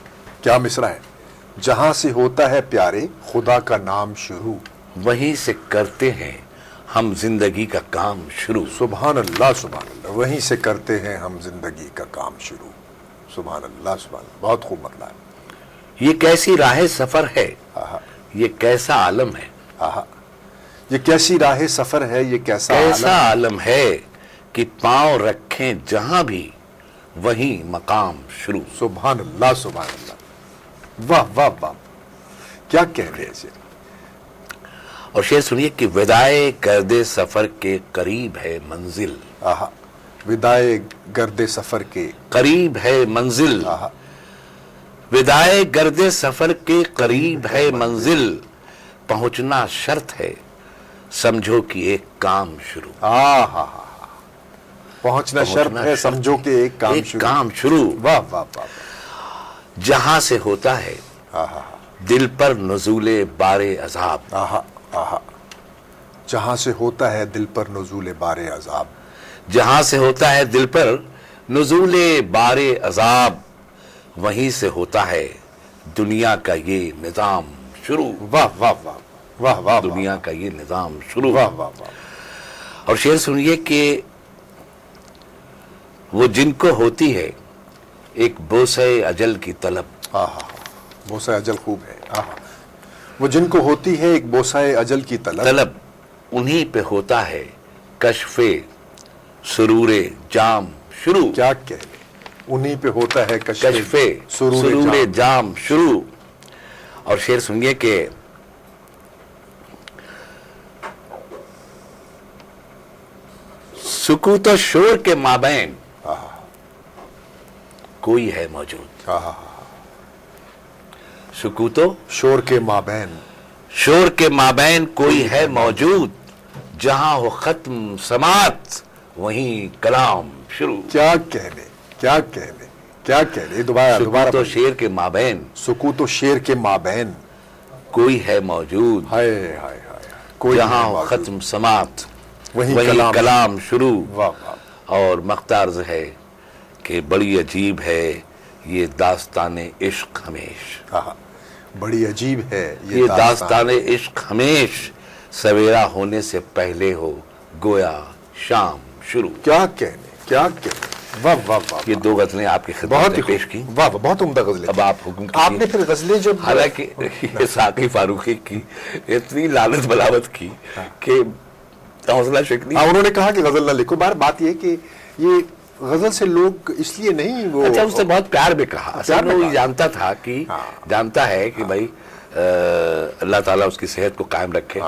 کیا مصرع ہے. جہاں سے ہوتا ہے پیارے خدا کا نام شروع, وہیں سے کرتے ہیں ہم زندگی کا کام شروع. سبحان اللہ سبحان اللہ. وہیں سے کرتے ہیں ہم زندگی کا کام شروع. سبحان اللہ سبحان اللہ. بہت خوب مطلب ہے. یہ کیسی راہ سفر ہے, یہ کیسا عالم ہے. یہ کیسی راہ سفر ہے, یہ کیسا عالم ہے کہ پاؤں رکھیں جہاں بھی وہیں مقام شروع. سبحان اللہ سبحان اللہ. واہ واہ واہ, کیا کہہ رہے ہیں. اور شعر سنیے کہ ودائے گرد سفر کے قریب ہے منزل. ودائے گرد سفر کے قریب ہے منزل. ودائے گرد سفر کے قریب ہے منزل, پہنچنا شرط ہے سمجھو کہ ایک کام شروع. پہنچنا شرط ہے سمجھو کہ ایک کام شروع. واہ واہ واہ. جہاں سے ہوتا ہے دل پر نزول بار عذاب. جہاں سے ہوتا ہے دل پر نزول بار عذاب. جہاں سے ہوتا ہے دل پر نزول بار عذاب, وہیں سے ہوتا ہے دنیا کا یہ نظام شروع. واہ واہ واہ واہ واہ. دنیا کا یہ نظام شروع. واہ واہ واہ. اور شعر سنیے کہ وہ جن کو ہوتی ہے ایک بوسہ اجل کی طلب. بوسہ اجل خوب ہے. وہ جن کو ہوتی ہے ایک بوسہ اجل کی طلب, انہی پہ ہوتا ہے کشف سرور جام شروع. کیا کہہ لیں, انہی پہ ہوتا ہے کشف سرور جام شروع. اور شعر سنیے کہ سکوت و شور کے مابین کوئی ہے موجود. سکوت و شور کے مابین, شور کے مابین کوئی ہے موجود, جہاں ہو ختم سماعت وہیں کلام شروع. کیا کہہ لیں, کیا کہہ لیں, کیا کہہ لیں. دوبارہ سکوت و شیر کے مابین, سکوت و شیر کے مابین کوئی ہے موجود, ہائے ہائے ہائے, کوئی جہاں ہو ختم سماعت وہیں کلام شروع. واہ واہ. اور مختارز ہے کہ بڑی عجیب ہے یہ داستان عشق ہمیش. بڑی عجیب ہے یہ داستان عشق ہمیش, سویرا ہونے سے پہلے ہو گویا شام شروع. کیا کہنے, کیا کہنے. واہ واہ واہ. یہ دو غزلیں آپ کی خدمت میں پیش کی. واہ واہ, بہت عمدہ غزلیں. اب آپ حکم آپ نے پھر غزلیں جب, حالانکہ یہ ساقی فاروقی کی اتنی لعنت بلاوت کی کہ حوصلہ شکنی. انہوں نے کہا کہ غزل نہ لکھو. بات یہ ہے کہ یہ غزل سے لوگ اس لیے نہیں, وہ اچھا اس سے بہت پیار بھی کہا. اصل وہ جانتا تھا کہ جانتا ہے کہ بھائی اللہ تعالیٰ اس کی صحت کو قائم رکھے.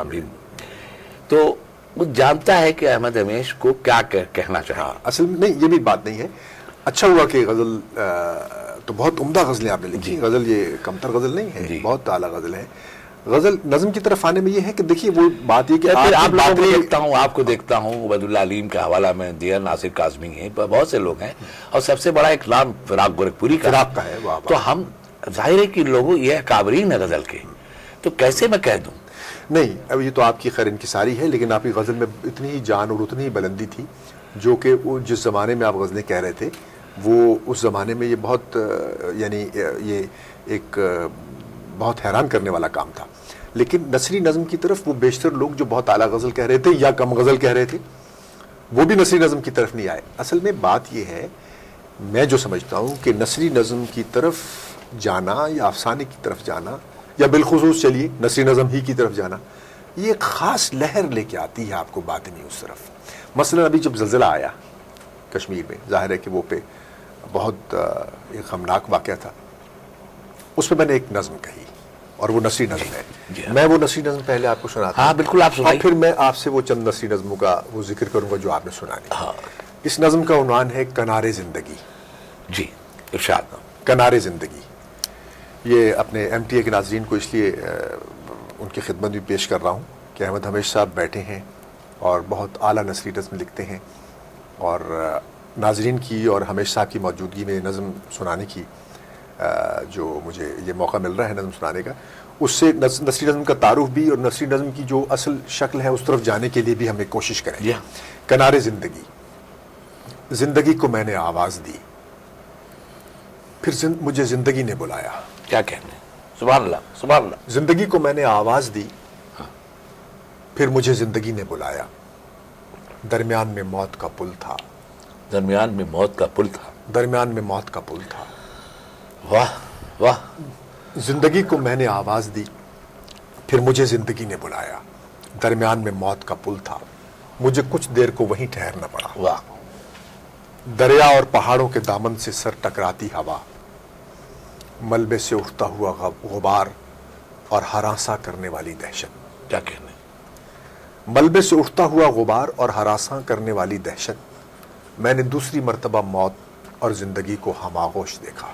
تو وہ جانتا ہے کہ احمد ہمیش کو کیا کہنا چاہیے. اصل میں نہیں، یہ بھی بات نہیں ہے. اچھا ہوا کہ غزل تو بہت عمدہ غزلیں آپ نے لکھی. غزل یہ کمتر غزل نہیں ہے، بہت اعلیٰ غزل ہے. غزل نظم کی طرف آنے میں یہ ہے کہ دیکھیے وہ بات یہ کہ آپ لوگوں کو دیکھتا ہوں، آپ کو دیکھتا ہوں، عبید اللہ علیم کا حوالہ میں دیا، ناصر کاظمی ہیں، بہت سے لوگ ہیں، اور سب سے بڑا ایک نام فراق گورکھپوری کا ہے. تو ہم ظاہر ہے کہ لوگوں یہ اکابرین ہے غزل کے، تو کیسے میں کہہ دوں؟ نہیں، اب یہ تو آپ کی خیر انکساری ہے، لیکن آپ کی غزل میں اتنی ہی جان اور اتنی ہی بلندی تھی جو کہ وہ جس زمانے میں آپ غزلیں کہہ رہے تھے وہ اس زمانے میں یہ بہت یعنی یہ ایک بہت حیران کرنے والا کام تھا. لیکن نثری نظم کی طرف وہ بیشتر لوگ جو بہت اعلیٰ غزل کہہ رہے تھے یا کم غزل کہہ رہے تھے وہ بھی نثری نظم کی طرف نہیں آئے. اصل میں بات یہ ہے، میں جو سمجھتا ہوں کہ نثری نظم کی طرف جانا یا افسانے کی طرف جانا یا بالخصوص چلیے نثری نظم ہی کی طرف جانا، یہ ایک خاص لہر لے کے آتی ہے آپ کو باطنی اس طرف. مثلا ابھی جب زلزلہ آیا کشمیر میں، ظاہر ہے کہ وہ پہ بہت ایک غمناک واقعہ تھا، اس میں نے ایک نظم کہی اور وہ نثری نظم ہے. میں وہ نثری نظم پہلے آپ کو سناتا ہوں. ہاں بالکل، آپ سنائیے. اور پھر میں آپ سے وہ چند نثری نظموں کا وہ ذکر کروں گا جو آپ نے سنانی. اس نظم کا عنوان ہے کنارے زندگی. جی ارشاد. کنارے زندگی. یہ اپنے ایم ٹی اے کے ناظرین کو اس لیے ان کی خدمت بھی پیش کر رہا ہوں کہ احمد ہمیش صاحب بیٹھے ہیں اور بہت اعلیٰ نثری نظم لکھتے ہیں، اور ناظرین کی اور ہمیش صاحب کی موجودگی میں نظم سنانے کی جو مجھے یہ موقع مل رہا ہے نظم سنانے کا، اس سے نثری نظم کا تعارف بھی اور نثری نظم کی جو اصل شکل ہے اس طرف جانے کے لیے بھی ہم ایک کوشش کریں. کنارے زندگی. زندگی کو میں نے آواز دی، پھر مجھے زندگی نے بلایا. کیا کہنے، سبحان اللہ سبحان اللہ. زندگی کو میں نے آواز دی، پھر مجھے زندگی نے بلایا. درمیان میں موت کا پل تھا. درمیان میں موت کا پل تھا. درمیان میں موت کا پل تھا. واہ واہ. زندگی کو میں نے آواز دی، پھر مجھے زندگی نے بلایا. درمیان میں موت کا پل تھا، مجھے کچھ دیر کو وہیں ٹھہرنا پڑا. واہ. دریا اور پہاڑوں کے دامن سے سر ٹکراتی ہوا، ملبے سے اٹھتا ہوا غبار اور ہراساں کرنے والی دہشت. کیا کہنے. ملبے سے اٹھتا ہوا غبار اور ہراساں کرنے والی دہشت. میں نے دوسری مرتبہ موت اور زندگی کو ہم آغوش دیکھا.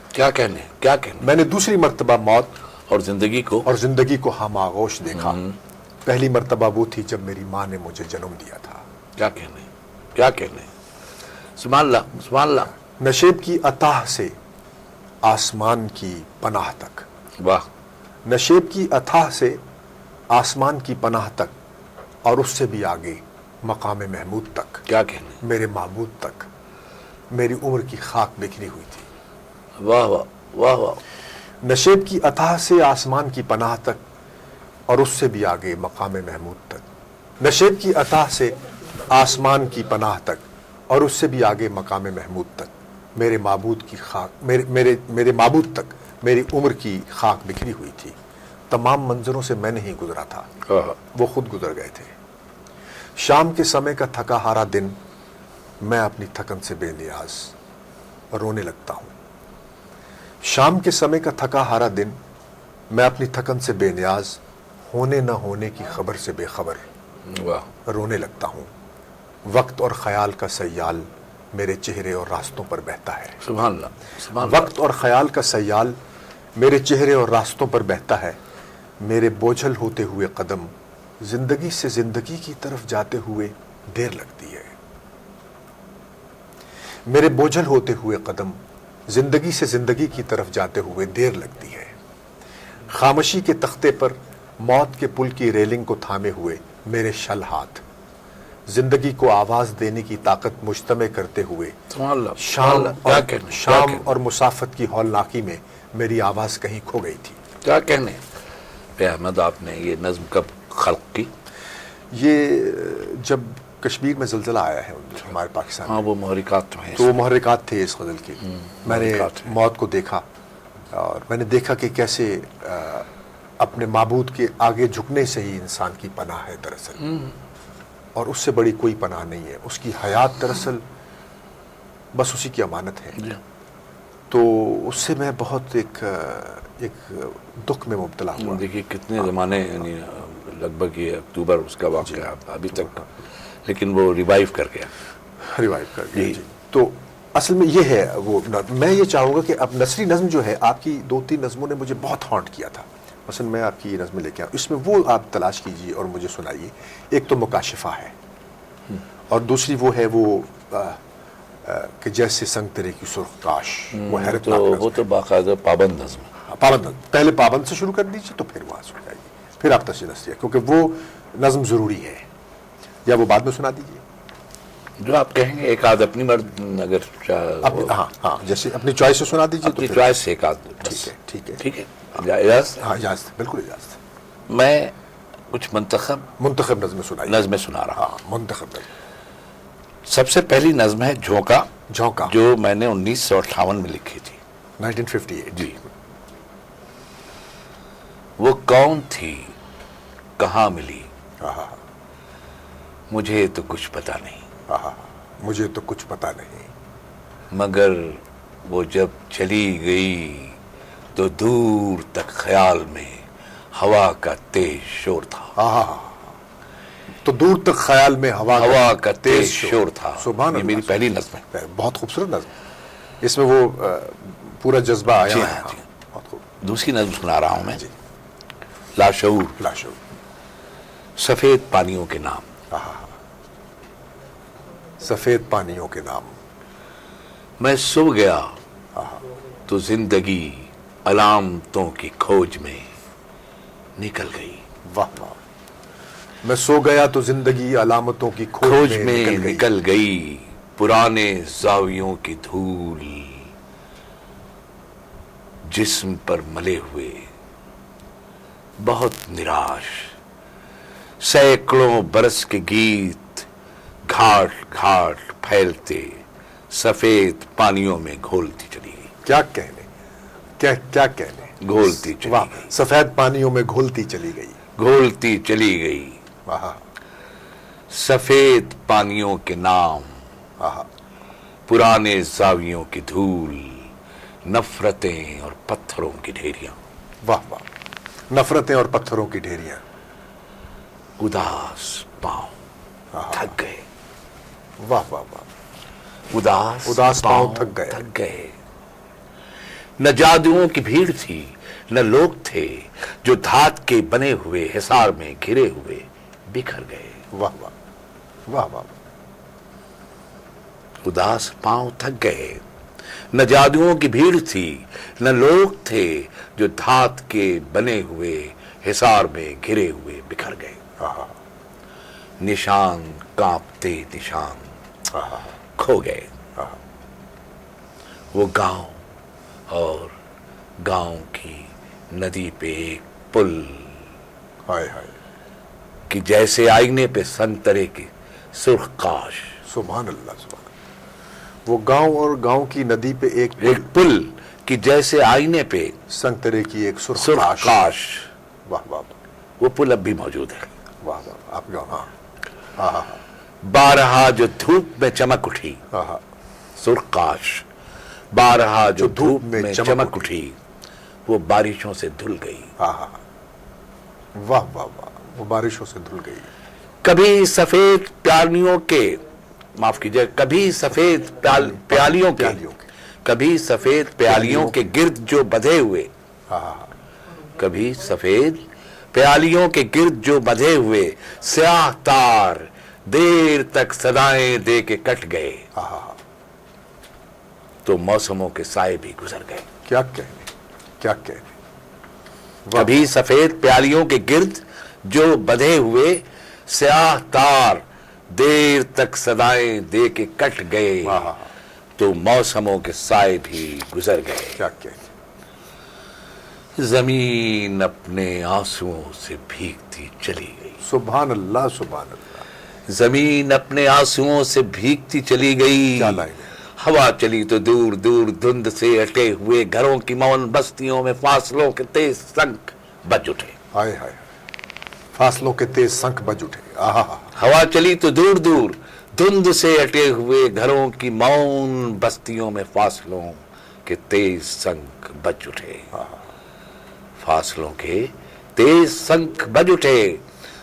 کیا کہنے کیا کہنے. میں نے دوسری مرتبہ موت اور زندگی کو ہم آغوش دیکھا. پہلی مرتبہ وہ تھی جب میری ماں نے مجھے جنم دیا تھا. کیا کہنے کیا کہنے. سبحان اللہ سبحان اللہ. نشیب کی عطا سے آسمان کی پناہ تک. واہ. نشیب کی عطا سے آسمان کی پناہ تک، اور اس سے بھی آگے مقام محمود تک. کیا کہنے. میرے معبود تک. میری عمر کی خاک بکھری ہوئی تھی. واہ واہ واہ واہ. نشیب کی عطا سے آسمان کی پناہ تک، اور اس سے بھی آگے مقام محمود تک. نشیب کی عطا سے آسمان کی پناہ تک، اور اس سے بھی آگے مقام محمود تک. میرے معبود کی خاک میرے معبود تک میری عمر کی خاک بکھری ہوئی تھی. تمام منظروں سے میں نہیں گزرا تھا، وہ خود گزر گئے تھے. شام کے سمے کا تھکا ہارا دن، میں اپنی تھکن سے بے نیاز رونے لگتا ہوں. شام کے سمے کا تھکا ہارا دن، میں اپنی تھکن سے بے نیاز، ہونے نہ ہونے کی خبر سے بے خبر رونے لگتا ہوں. وقت اور خیال کا سیال میرے چہرے اور راستوں پر بہتا ہے. سبحان اللہ سبحان اللہ. وقت اور خیال کا سیال میرے چہرے اور راستوں پر بہتا ہے. میرے بوجھل ہوتے ہوئے قدم زندگی سے زندگی کی طرف جاتے ہوئے دیر لگتی ہے. میرے بوجھل ہوتے ہوئے قدم زندگی سے زندگی کی طرف جاتے ہوئے دیر لگتی ہے. خاموشی کے تختے پر موت کے پل کی ریلنگ کو تھامے ہوئے میرے شل ہاتھ، زندگی کو آواز دینے کی طاقت مجتمع کرتے ہوئے شام اور مسافت کی ہولناکی میں میری آواز کہیں کھو گئی تھی. کیا کہنے. احمد آپ نے یہ نظم کب خلق کی؟ یہ جب کشمیر میں زلزلہ آیا ہے ہمارے پاکستان. ہاں وہ محرکات تو ہیں. تو وہ محرکات تھے اس غزل کے. میں نے موت کو دیکھا اور میں نے دیکھا کہ کیسے اپنے معبود کے آگے جھکنے سے ہی انسان کی پناہ ہے دراصل، اور اس سے بڑی کوئی پناہ نہیں ہے. اس کی حیات دراصل بس اسی کی امانت ہے. تو اس سے میں بہت ایک دکھ میں مبتلا ہوا. دیکھیے کتنے زمانے یعنی لگ بھگ یہ اکتوبر اس کا واقعہ ابھی تک، لیکن وہ ریوائیو کر گیا. ریوائیو کر گیا. جی تو اصل میں یہ ہے وہ. میں یہ چاہوں گا کہ اب نثری نظم جو ہے آپ کی 2-3 نظموں نے مجھے بہت ہانٹ کیا تھا. مثلا میں آپ کی یہ نظم لے کے آؤں، اس میں وہ آپ تلاش کیجئے اور مجھے سنائیے. ایک تو مکاشفہ ہے اور دوسری وہ ہے وہ کہ جیسے سنگ تیرے کی سرخ کاش. وہ حیرت تو وہ تو باقاعدہ پابند نظم ہے. پابند نظم. پہلے پابند سے شروع کر دیجیے تو پھر وہاں سن جائیے، پھر آپ تشریح نثریہ، کیونکہ وہ نظم ضروری ہے. یا وہ بعد میں سنا دیجیے جو آپ کہیں گے. ایک آدھ اپنی مرد اگر ہاں جیسے اپنی چوائس سے سنا دیجیے. اپنی چوائس سے ایک آدھ. ٹھیک ہے ٹھیک ہے. اجازت؟ ہاں اجازت، بالکل اجازت. میں کچھ منتخب نظمیں سنائیے. نظمیں سنا رہا ہوں. ہاں منتخب نظم. سب سے پہلی نظم ہے جھونکا، جھونکا، جو میں نے 1958 میں لکھی تھی. 1958. جی. وہ کون تھی، کہاں ملی، مجھے تو کچھ پتا نہیں، مجھے تو کچھ پتا نہیں، مگر وہ جب چلی گئی تو دور تک خیال میں ہوا کا تیز شور تھا. تو دور تک خیال میں ہوا کا تیز شور تھا. سبحان اللہ. یہ میری پہلی نظم ہے. بہت خوبصورت نظم. اس میں وہ پورا جذبہ آیا جی ہے. ہاں جی. بہت خوب. دوسری نظم سنا رہا ہوں میں. جی. لاشعور. لاشعور. سفید پانیوں کے نام. سفید پانیوں کے نام. میں سو گیا تو زندگی علامتوں کی کھوج میں نکل گئی. واہ واہ. میں سو گیا تو زندگی علامتوں کی کھوج میں نکل گئی. پرانے زاویوں کی دھول جسم پر ملے ہوئے بہت نراش. سینکڑوں برس کے گیت گھاٹ گھاٹ پھیلتے سفید پانیوں میں گھولتی چلی گئی. کیا کہنے، کیا کہنے. گھولتی چلی گئی. سفید پانیوں میں گھولتی چلی گئی. گھولتی چلی گئی. سفید پانیوں کے نام، پرانے زاویوں کی دھول، نفرتیں اور پتھروں کی ڈھیریاں. واہ واہ. نفرتیں اور پتھروں کی ڈھیریاں. اداس پاؤں تھک گئے. واہ واہ واہ. اداس پاؤں تھک گئے. نہ جادوؤں کی بھیڑ تھی، نہ لوگ تھے جو دھات کے بنے ہوئے حصار میں گھرے ہوئے بکھر گئے. واہ واہ. واہ واہ. اداس پاؤں تھک گئے. نہ جادوؤں کی بھیڑ تھی، نہ لوگ تھے جو دھات کے بنے ہوئے حصار میں گھرے ہوئے بکھر گئے. نشان کانپتے نشان کھو گئے. وہ گاؤں اور گاؤں کی ندی پہ ایک پل کہ جیسے آئینے پہ سنترے کی سرخ کاش. سبحان اللہ. سبحان اللہ. وہ گاؤں اور گاؤں کی ندی پہ ایک پل کہ جیسے آئینے پہ سنترے کی ایک سرخ کاش. واہ واہ. وہ پل اب بھی موجود ہے. واہ واہ. آپ گاؤں. بارہا جو دھوپ میں چمک اٹھی سرخ کاش. بارہا جو دھوپ میں چمک اٹھی وہ بارشوں سے دھل گئی. واہ واہ واہ. وہ بارشوں سے دھل گئی. کبھی سفید پیالیوں کے معاف کیجئے کبھی سفید پیالیوں کے کبھی سفید پیالیوں کے گرد جو بدھے ہوئے کبھی سفید پیالیوں کے گرد جو بدھے ہوئے سیاہ تار دیر تک صدائیں دے کے کٹ گئے تو موسموں کے سائے بھی گزر گئے. کیا کہنے، کیا کہنے. کبھی سفید پیالیوں کے گرد جو بدھے ہوئے سیاہ تار دیر تک صدائیں دے کے کٹ گئے تو موسموں کے سائے بھی گزر گئے. کیا کہنے. زمین اپنے آنسوؤں سے بھیگتی چلی گئی. سبحان اللہ. سبحان اللہ. زمین اپنے آنسوؤں سے بھیگتی چلی گئی. ہوا چلی تو دور دور دھند سے اٹے ہوئے گھروں کی مون بستیوں میں فاصلوں کے تیز سنک بج اٹھے. ہائے ہائے. فاصلوں کے تیز سنک بج اٹھے. ہوا چلی تو دور دور دھند سے اٹے ہوئے گھروں کی مون بستیوں میں فاصلوں کے تیز سنک بج اٹھے. فاصلوں کے تیز سنک بج اٹھے.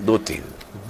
2-3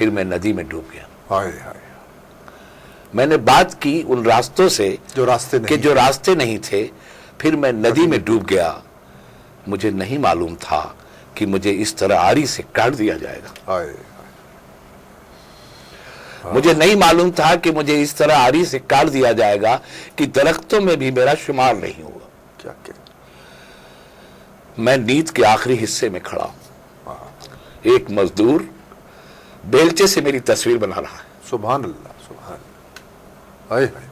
پھر میں ندی میں ڈوب گیا. ہائے ہائے. میں نے بات کی ان راستوں سے جو راستے کہ نہیں. جو راستے نہیں تھے. پھر میں ندی میں ڈوب گیا. مجھے نہیں معلوم تھا کہ مجھے اس طرح آری سے کاٹ دیا جائے گا. ہائے. مجھے نہیں معلوم تھا کہ مجھے اس طرح آری سے کاٹ دیا جائے گا کہ درختوں میں بھی میرا شمار نہیں ہوگا. کیا کہ میں نیند کے آخری حصے میں کھڑا ہوں. ایک مزدور بیلچے سے میری تصویر بنا رہا ہے. سبحان اللہ سبحان اللہ. ہائے ہائے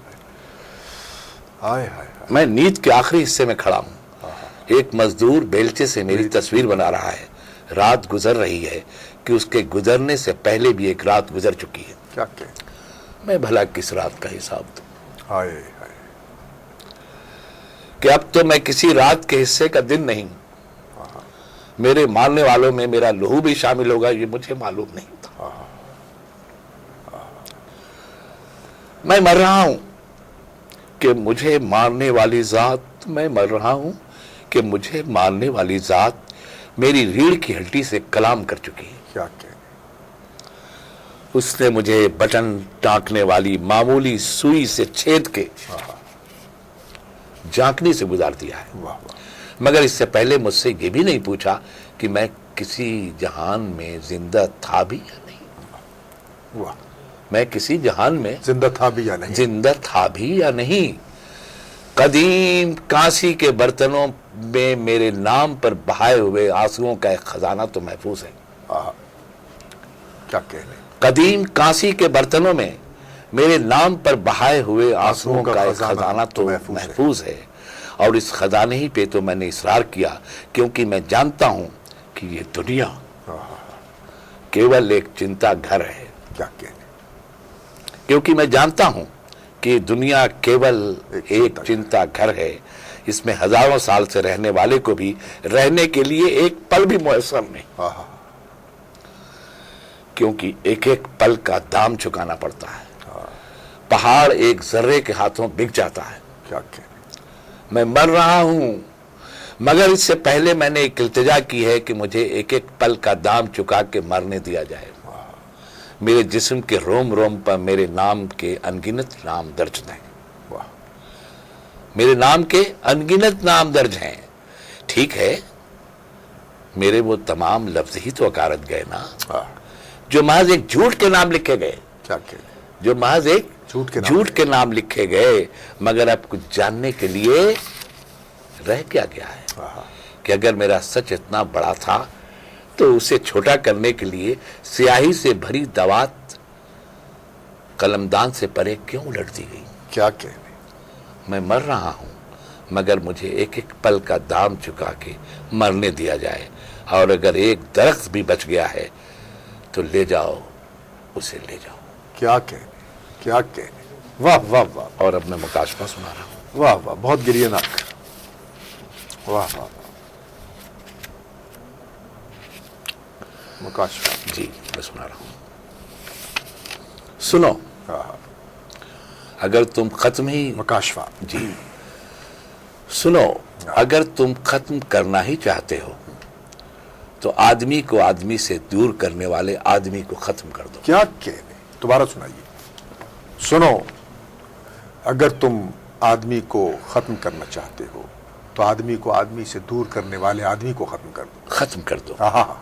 ہائے ہائے. میں نیند کے آخری حصے میں کھڑا ہوں. ایک مزدور بیلچے سے میری تصویر بنا رہا ہے. رات گزر رہی ہے کہ اس کے گزرنے سے پہلے بھی ایک رات گزر چکی ہے. کیا کہ میں بھلا کس رات کا حساب دوں ہائے ہائے. کہ اب تو میں کسی رات کے حصے کا دن نہیں. میرے ماننے والوں میں میرا لہو بھی شامل ہوگا یہ مجھے معلوم نہیں تھا. میں مر رہا ہوں کہ مجھے مارنے والی ذات میں مر رہا ہوں کہ مجھے مارنے والی ذات میری ریڑھ کی ہڈی سے کلام کر چکی ہے. کیا کہ اس نے مجھے بٹن ٹانکنے والی معمولی سوئی سے چھید کے جھانکنے سے گزار دیا ہے. واہ واہ. مگر اس سے پہلے مجھ سے یہ بھی نہیں پوچھا کہ میں کسی جہان میں زندہ تھا بھی یا نہیں. واہ. میں کسی جہان میں زندہ تھا بھی یا نہیں. زندہ تھا بھی یا نہیں. قدیم کانسی کے برتنوں میں میرے نام پر بہائے ہوئے آنسوؤں کا ایک خزانہ تو محفوظ ہے. کیا کہنے. قدیم کانسی کے برتنوں میں میرے نام پر بہائے ہوئے آنسوؤں کا ایک خزانہ تو محفوظ ہے. اور اس خزانے ہی پہ تو میں نے اصرار کیا کیونکہ میں جانتا ہوں کہ یہ دنیا کیول ایک چنتا گھر ہے. کیا کہنے. کیونکہ میں جانتا ہوں کہ دنیا کیول ایک چنتا گھر ہے. اس میں ہزاروں سال سے رہنے والے کو بھی رہنے کے لیے ایک پل بھی میسر نہیں. کیونکہ ایک ایک پل کا دام چکانا پڑتا ہے. پہاڑ ایک ذرے کے ہاتھوں بک جاتا ہے. کیا کہنے. میں مر رہا ہوں مگر اس سے پہلے میں نے ایک التجا کی ہے کہ مجھے ایک ایک پل کا دام چکا کے مرنے دیا جائے. میرے جسم کے روم روم پر میرے نام کے انگنت نام درج ہیں. میرے نام کے انگنت نام درج ہیں. ٹھیک ہے میرے وہ تمام لفظ ہی تو اکارت گئے نا جو محض ایک جھوٹ کے نام لکھے گئے. کیا کہنے. جو محض ایک جھوٹ کے نام لکھے گئے. مگر اب کچھ جاننے کے لیے رہ کیا گیا ہے کہ اگر میرا سچ اتنا بڑا تھا تو اسے چھوٹا کرنے کے لیے سیاہی سے بھری دوات قلمدان سے پرے کیوں الٹ دی گئی. کیا کہنے. میں مر رہا ہوں مگر مجھے ایک ایک پل کا دام چکا کے مرنے دیا جائے. اور اگر ایک درخت بھی بچ گیا ہے تو لے جاؤ اسے لے جاؤ. کیا کہنے. کیا کہنے. واہ واہ واہ. اور اب میں مکاشفہ سنا رہا ہوں. واہ واہ. بہت گریہ ناک. واہ واہ. مکاشفہ. جی میں سنا رہا ہوں. سنو اگر تم ختم ہی مکاشفہ. جی سنو اگر تم ختم کرنا ہی چاہتے ہو تو آدمی کو آدمی سے دور کرنے والے آدمی کو ختم کر دو. کیا کہنے. دوبارہ سنائیے. سنو اگر تم آدمی کو ختم کرنا چاہتے ہو تو آدمی کو آدمی سے دور کرنے والے آدمی کو ختم کر دو. ختم کر دو. ہاں.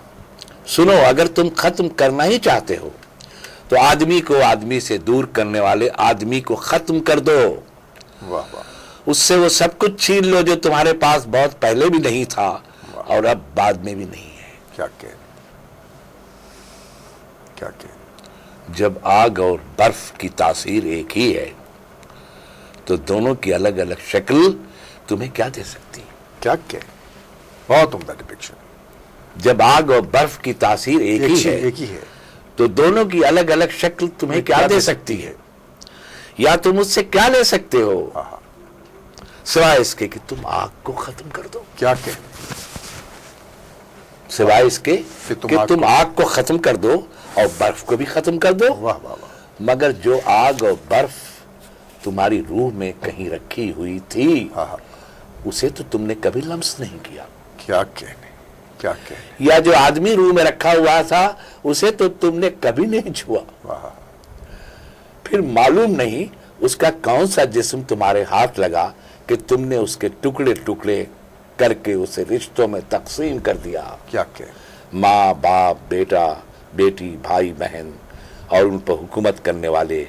سنو اگر تم ختم کرنا ہی چاہتے ہو تو آدمی کو آدمی سے دور کرنے والے آدمی کو ختم کر دو. واہ واہ. اس سے وہ سب کچھ چھین لو جو تمہارے پاس بہت پہلے بھی نہیں تھا اور اب بعد میں بھی نہیں ہے. کیا کہنے. کیا کہنے. جب آگ اور برف کی تاثیر ایک ہی ہے تو دونوں کی الگ الگ شکل تمہیں کیا دے سکتی ہے. کیا کہنے. بہت عمدہ ڈپکشن. جب آگ اور برف کی تاثیر ایک ہی ہے تو دونوں کی الگ الگ شکل تمہیں کیا دے سکتی ہے. یا تم اس سے کیا لے سکتے ہو سوائے اس کے کہ تم آگ کو ختم کر دو. کیا کہنے. سوائے اس کے کہ تم آگ کو ختم کر دو اور برف کو بھی ختم کر دو. واہ واہ واہ. مگر جو آگ اور برف تمہاری روح میں کہیں رکھی ہوئی تھی اسے تو تم نے کبھی لمس نہیں کیا. کیا کہنے. کیا کہنے. یا جو آدمی روح میں رکھا ہوا تھا اسے تو تم نے کبھی نہیں چھوا. پھر معلوم نہیں اس کا کون سا جسم تمہارے ہاتھ لگا کہ تم نے اس کے ٹکڑے ٹکڑے کر کے اسے رشتوں میں تقسیم کر دیا. کیا کہنے. ماں باپ بیٹا بیٹی بھائی بہن اور ان پر حکومت کرنے والے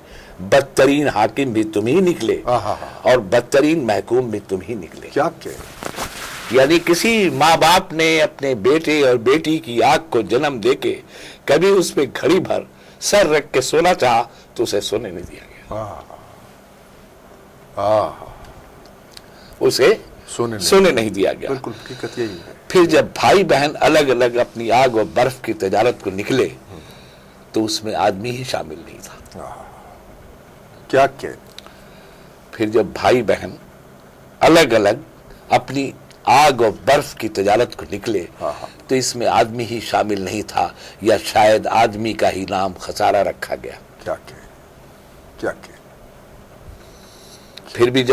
بدترین حاکم بھی تم ہی نکلے اور بدترین محکوم بھی تم ہی نکلے. کیا کہنے. یعنی کسی ماں باپ نے اپنے بیٹے اور بیٹی کی آنکھ کو جنم دے کے کبھی اس پہ گھڑی بھر سر رکھ کے سونا چاہا تو اسے سونے نہیں دیا گیا. اسے سونے نہیں دیا گیا. بالکل حقیقت یہی ہے. پھر جب بھائی بہن الگ الگ اپنی آگ اور برف کی تجارت کو نکلے تو اس میں آدمی ہی شامل نہیں تھا. کیا کہنے. پھر جب بھائی بہن الگ الگ اپنی آگ اور برف کی تجارت کو نکلے تو اس میں آدمی ہی شامل نہیں تھا یا شاید آدمی کا ہی نام خسارہ رکھا گیا. کیا کہنے. کیا کہنے. پھر بھی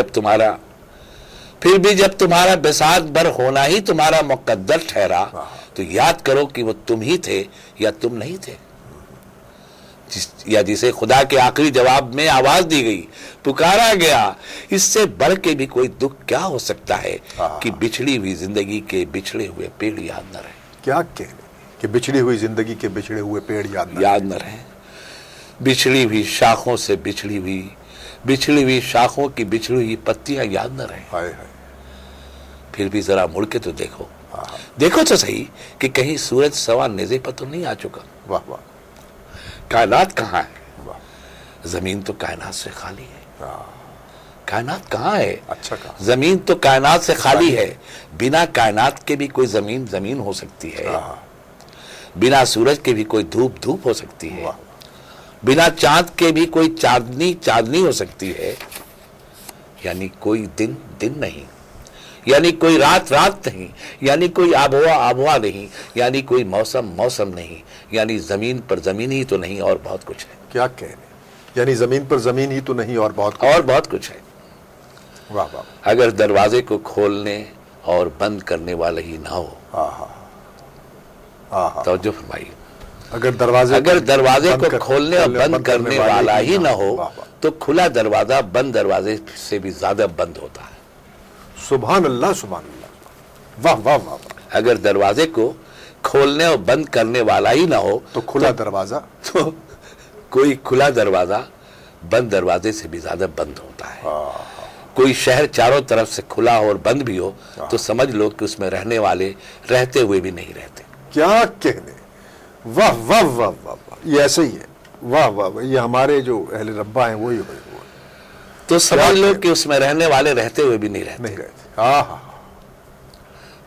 جب تمہارا بساط بر ہونا ہی تمہارا مقدر ٹھہرا تو یاد کرو کہ وہ تم ہی تھے یا تم نہیں تھے. یا جسے خدا کے آخری جواب میں آواز دی گئی پکارا گیا. اس سے بڑھ کے بھی کوئی دکھ کیا ہو سکتا ہے کہ بچھڑی ہوئی زندگی کے بچھڑے ہوئے پیڑ یاد نہ رہے. کیا کہنے کہ بچھڑی ہوئی زندگی کے بچھڑے ہوئے پیڑ یاد نہ رہے. بچھڑی ہوئی شاخوں سے بچھڑی ہوئی شاخوں کی بچھڑی ہوئی پتیاں یاد نہ رہیں. پھر بھی ذرا مڑ کے تو دیکھو تو صحیح کہ کہیں سورج سوا نیزے پر تو نہیں آ چکا. واہ واہ. کائنات کہاں ہے. زمین تو کائنات سے خالی ہے. کائنات کہاں ہے. اچھا کہا. زمین تو کائنات سے خالی ہے. بنا کائنات کے بھی کوئی زمین ہو سکتی ہے. بنا سورج کے بھی کوئی دھوپ ہو سکتی ہے. بنا چاند کے بھی کوئی چاندنی ہو سکتی ہے. یعنی کوئی دن نہیں, یعنی کوئی رات نہیں, یعنی کوئی آبہوا نہیں, یعنی کوئی موسم نہیں, یعنی زمین پر زمین ہی تو نہیں اور بہت کچھ ہے. کیا کہنے. یعنی زمین پر زمین ہی تو نہیں اور بہت کچھ ہے. واہ واہ. اگر دروازے کو کھولنے اور بند کرنے والا ہی نہ ہو. توجہ فرمائیے. اگر دروازے کو کھولنے اور بند کرنے والا ہی نہ ہو تو کھلا دروازہ بند دروازے سے بھی زیادہ بند ہوتا ہے. سبحان اللہ سبحان اللہ. واہ واہ واہ. اگر دروازے کو کھولنے اور بند کرنے والا ہی نہ ہو تو کھلا دروازہ تو کوئی کھلا دروازہ بند دروازے سے بھی زیادہ بند ہوتا ہے. کوئی شہر چاروں طرف سے کھلا ہو اور بند بھی ہو تو سمجھ لو کہ اس میں رہنے والے رہتے ہوئے بھی نہیں رہتے. کیا کہنے. واہ واہ واہ واہ. یہ ایسے ہی ہے. واہ واہ واہ. یہ ہمارے جو اہل ربا ہیں وہی تو سمجھ لو کہ اس میں رہنے والے رہتے ہوئے بھی نہیں رہتے.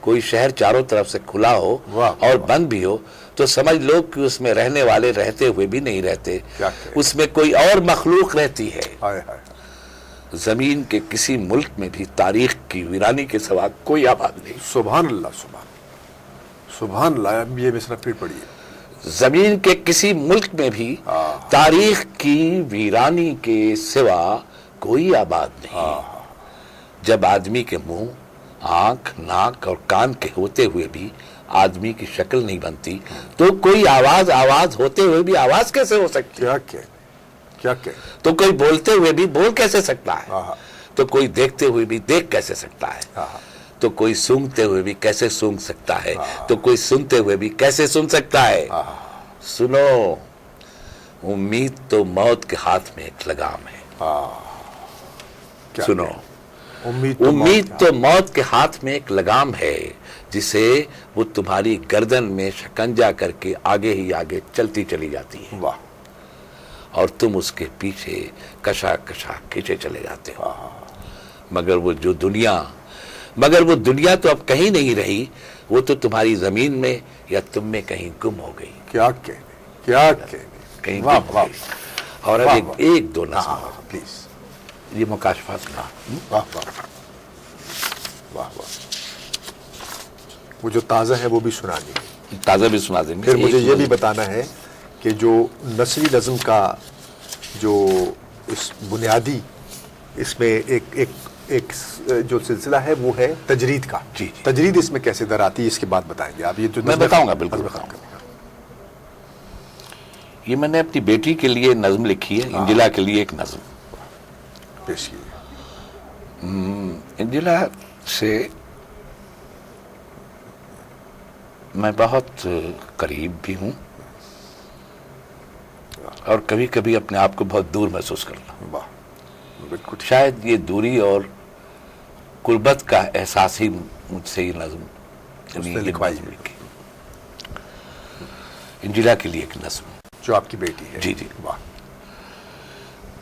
کوئی شہر چاروں طرف سے کھلا ہو اور بند بھی ہو تو سمجھ لو کہ اس میں رہنے والے رہتے ہوئے بھی نہیں رہتے. اس میں کوئی اور مخلوق رہتی ہے. زمین کے کسی ملک میں بھی تاریخ کی ویرانی کے سوا کوئی آباد نہیں. سبحان اللہ سبحان اللہ. یہ مصرع پھر پڑھیے. زمین کے کسی ملک میں بھی تاریخ کی ویرانی کے سوا کوئی آباد نہیں. جب آدمی کے منہ آنکھ ناک اور کان کے ہوتے ہوئے بھی آدمی کی شکل نہیں بنتی تو کوئی آواز ہوتے ہوئے بھی آواز کیسے ہو سکتی ہے. کیا کہ تو کوئی بولتے ہوئے بھی بول کیسے سکتا ہے. تو کوئی دیکھتے ہوئے بھی دیکھ کیسے سکتا ہے. تو کوئی سونگتے ہوئے بھی کیسے سونگ سکتا ہے. تو کوئی سنتے ہوئے بھی کیسے سن سکتا ہے. سنو, امید تو موت کے ہاتھ میں ایک لگام ہے. سنو, امید تو موت کے ہاتھ میں ایک لگام ہے جسے وہ تمہاری گردن میں شکنجا کر کے آگے ہی آگے چلتی چلی جاتی ہے. اور تم اس کے پیچھے کشا کھینچے چلے جاتے ہو. مگر وہ دنیا تو اب کہیں نہیں رہی. وہ تو تمہاری زمین میں یا تم میں کہیں گم ہو گئی. کیا کہیں گم ہو گئی. اور اب ایک دو نظم پلیز. یہ مکاشفات کا واہ واہ واہ واہ. وہ جو تازہ ہے وہ بھی سنانی ہے. تازہ بھی سنا دیں. پھر مجھے یہ بھی بتانا ہے کہ جو نثری نظم کا جو اس بنیادی اس میں ایک ایک جو سلسلہ ہے وہ ہے تجرید کا. جی. تجرید اس میں کیسے در آتی ہے اس کی بات بتائیں گے آپ. یہ جو میں بتاؤں گا، بالکل بتاؤں گا. یہ میں نے اپنی بیٹی کے لیے نظم لکھی ہے، انجلا کے لیے ایک نظم پیش کی. انجلا سے میں بہت قریب بھی ہوں اور کبھی کبھی اپنے آپ کو بہت دور محسوس کرتا ہوں. واہ، بالکل. شاید یہ دوری اور قربت کا احساس ہی مجھ سے یہ نظم لکھوائی لکھی. انجلا کے لیے ایک نظم جو آپ کی بیٹی ہے. جی جی. واہ.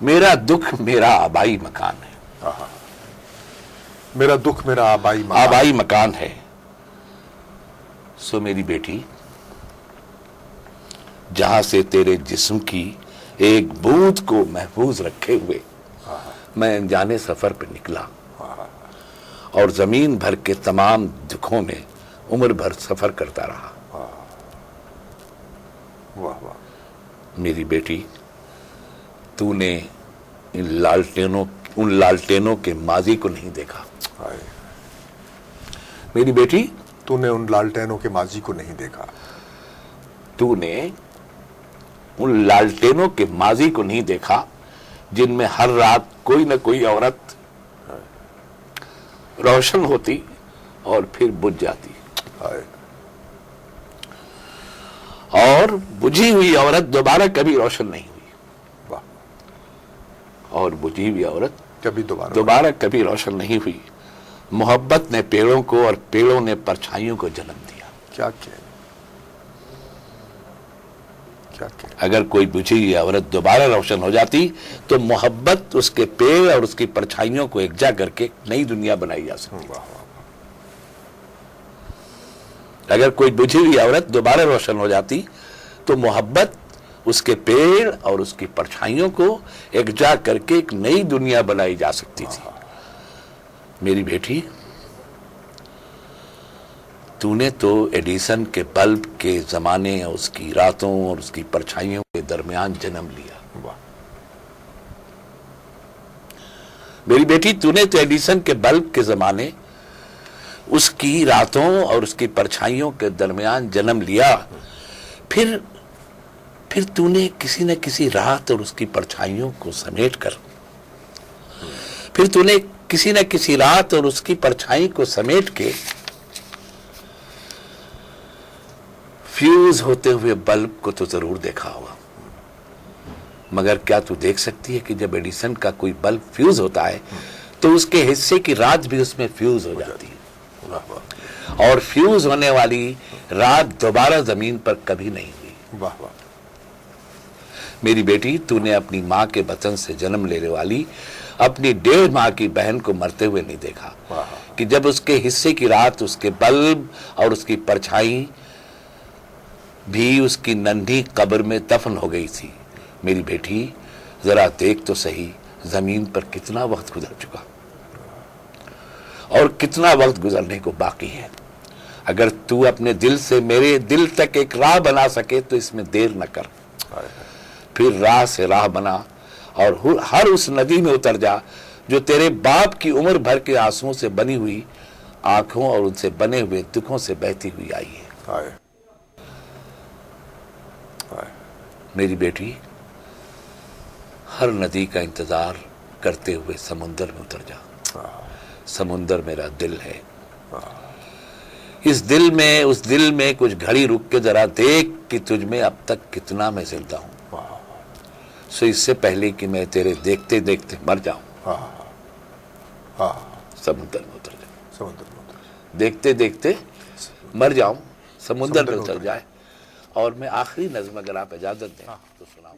میرا دکھ میرا آبائی مکان ہے. میرا دکھ میرا آبائی مکان ہے. سو میری بیٹی، جہاں سے تیرے جسم کی ایک بوند کو محفوظ رکھے ہوئے میں انجانے سفر پہ نکلا اور زمین بھر کے تمام دکھوں میں عمر بھر سفر کرتا رہا. واہ واہ. میری بیٹی، تو نے ان لالٹینوں کے ماضی کو نہیں دیکھا. میری بیٹی، تو نے ان لالٹینوں کے ماضی کو نہیں دیکھا. تو نے ان لالٹینوں کے ماضی کو نہیں دیکھا جن میں ہر رات کوئی نہ کوئی عورت روشن ہوتی اور پھر بجھ جاتی. اور بجھی ہوئی عورت دوبارہ کبھی روشن نہیں ہوئی. واہ. اور بجھی ہوئی عورت کبھی دوبارہ کبھی روشن نہیں ہوئی. محبت نے پیڑوں کو اور پیڑوں نے پرچھائیوں کو جنم دیا. کیا اگر کوئی بجھی ہوئی عورت دوبارہ روشن ہو جاتی تو محبت اس کے پیڑ اور اس کی پرچھائیوں کو یکجا کر کے نئی دنیا بنائی جا سکتی. اگر کوئی بجھی ہوئی عورت دوبارہ روشن ہو جاتی تو محبت اس کے پیڑ اور اس کی پرچھائیوں کو یکجا کر کے ایک نئی دنیا بنائی جا سکتی تھی. میری بیٹی، تو نے تو ایڈیسن کے بلب کے زمانے اور اس کی راتوں اور اس کی پرچھائیوں کے درمیان جنم لیا. میری بیٹی، تو نے تو ایڈیسن کے بلب کے زمانے، اس کی راتوں اور اس کی پرچھائیوں کے درمیان جنم لیا. پھر تو نے کسی نہ کسی رات اور اس کی پرچھائیوں کو سمیٹ کر پھر تو نے کسی نہ کسی رات اور اس کی پرچھائی کو سمیٹ کے فیوز ہوتے ہوئے بلب کو تو ضرور دیکھا ہوگا. مگر کیا تو دیکھ سکتی ہے کہ جب ایڈیسن کا کوئی بلب فیوز ہوتا ہے تو اس کے حصے کی رات بھی اس میں فیوز ہو جاتی ہے، اور فیوز ہونے والی رات دوبارہ زمین پر کبھی نہیں ہوئی. واہ واہ. میری بیٹی، تو نے اپنی ماں کے بطن سے جنم لینے والی اپنی 1.5 ماہ کی بہن کو مرتے ہوئے نہیں دیکھا کہ جب اس کے حصے کی رات اس کے بلب اور اس کی پرچھائی بھی اس کی ننھی قبر میں دفن ہو گئی تھی. میری بیٹی، ذرا دیکھ تو صحیح زمین پر کتنا وقت گزر چکا اور کتنا وقت گزرنے کو باقی ہے. اگر تو اپنے دل سے میرے دل تک ایک راہ بنا سکے تو اس میں دیر نہ کر. پھر راہ سے راہ بنا اور ہر اس ندی میں اتر جا جو تیرے باپ کی عمر بھر کے آنسوؤں سے بنی ہوئی آنکھوں اور ان سے بنے ہوئے دکھوں سے بہتی ہوئی آئی ہے. میری بیٹی، ہر ندی کا انتظار کرتے ہوئے سمندر میں اتر جا. سمندر میرا دل ہے. اس دل میں کچھ گھڑی رک کے ذرا دیکھ کہ تجھ میں اب تک کتنا میں زندہ ہوں. سو اس سے پہلے کہ میں تیرے دیکھتے دیکھتے مر جاؤں، سمندر میں اتر جاؤں. دیکھتے دیکھتے مر جاؤں، سمندر میں اتر جائے. اور میں آخری نظم اگر آپ اجازت دیں تو سناؤں.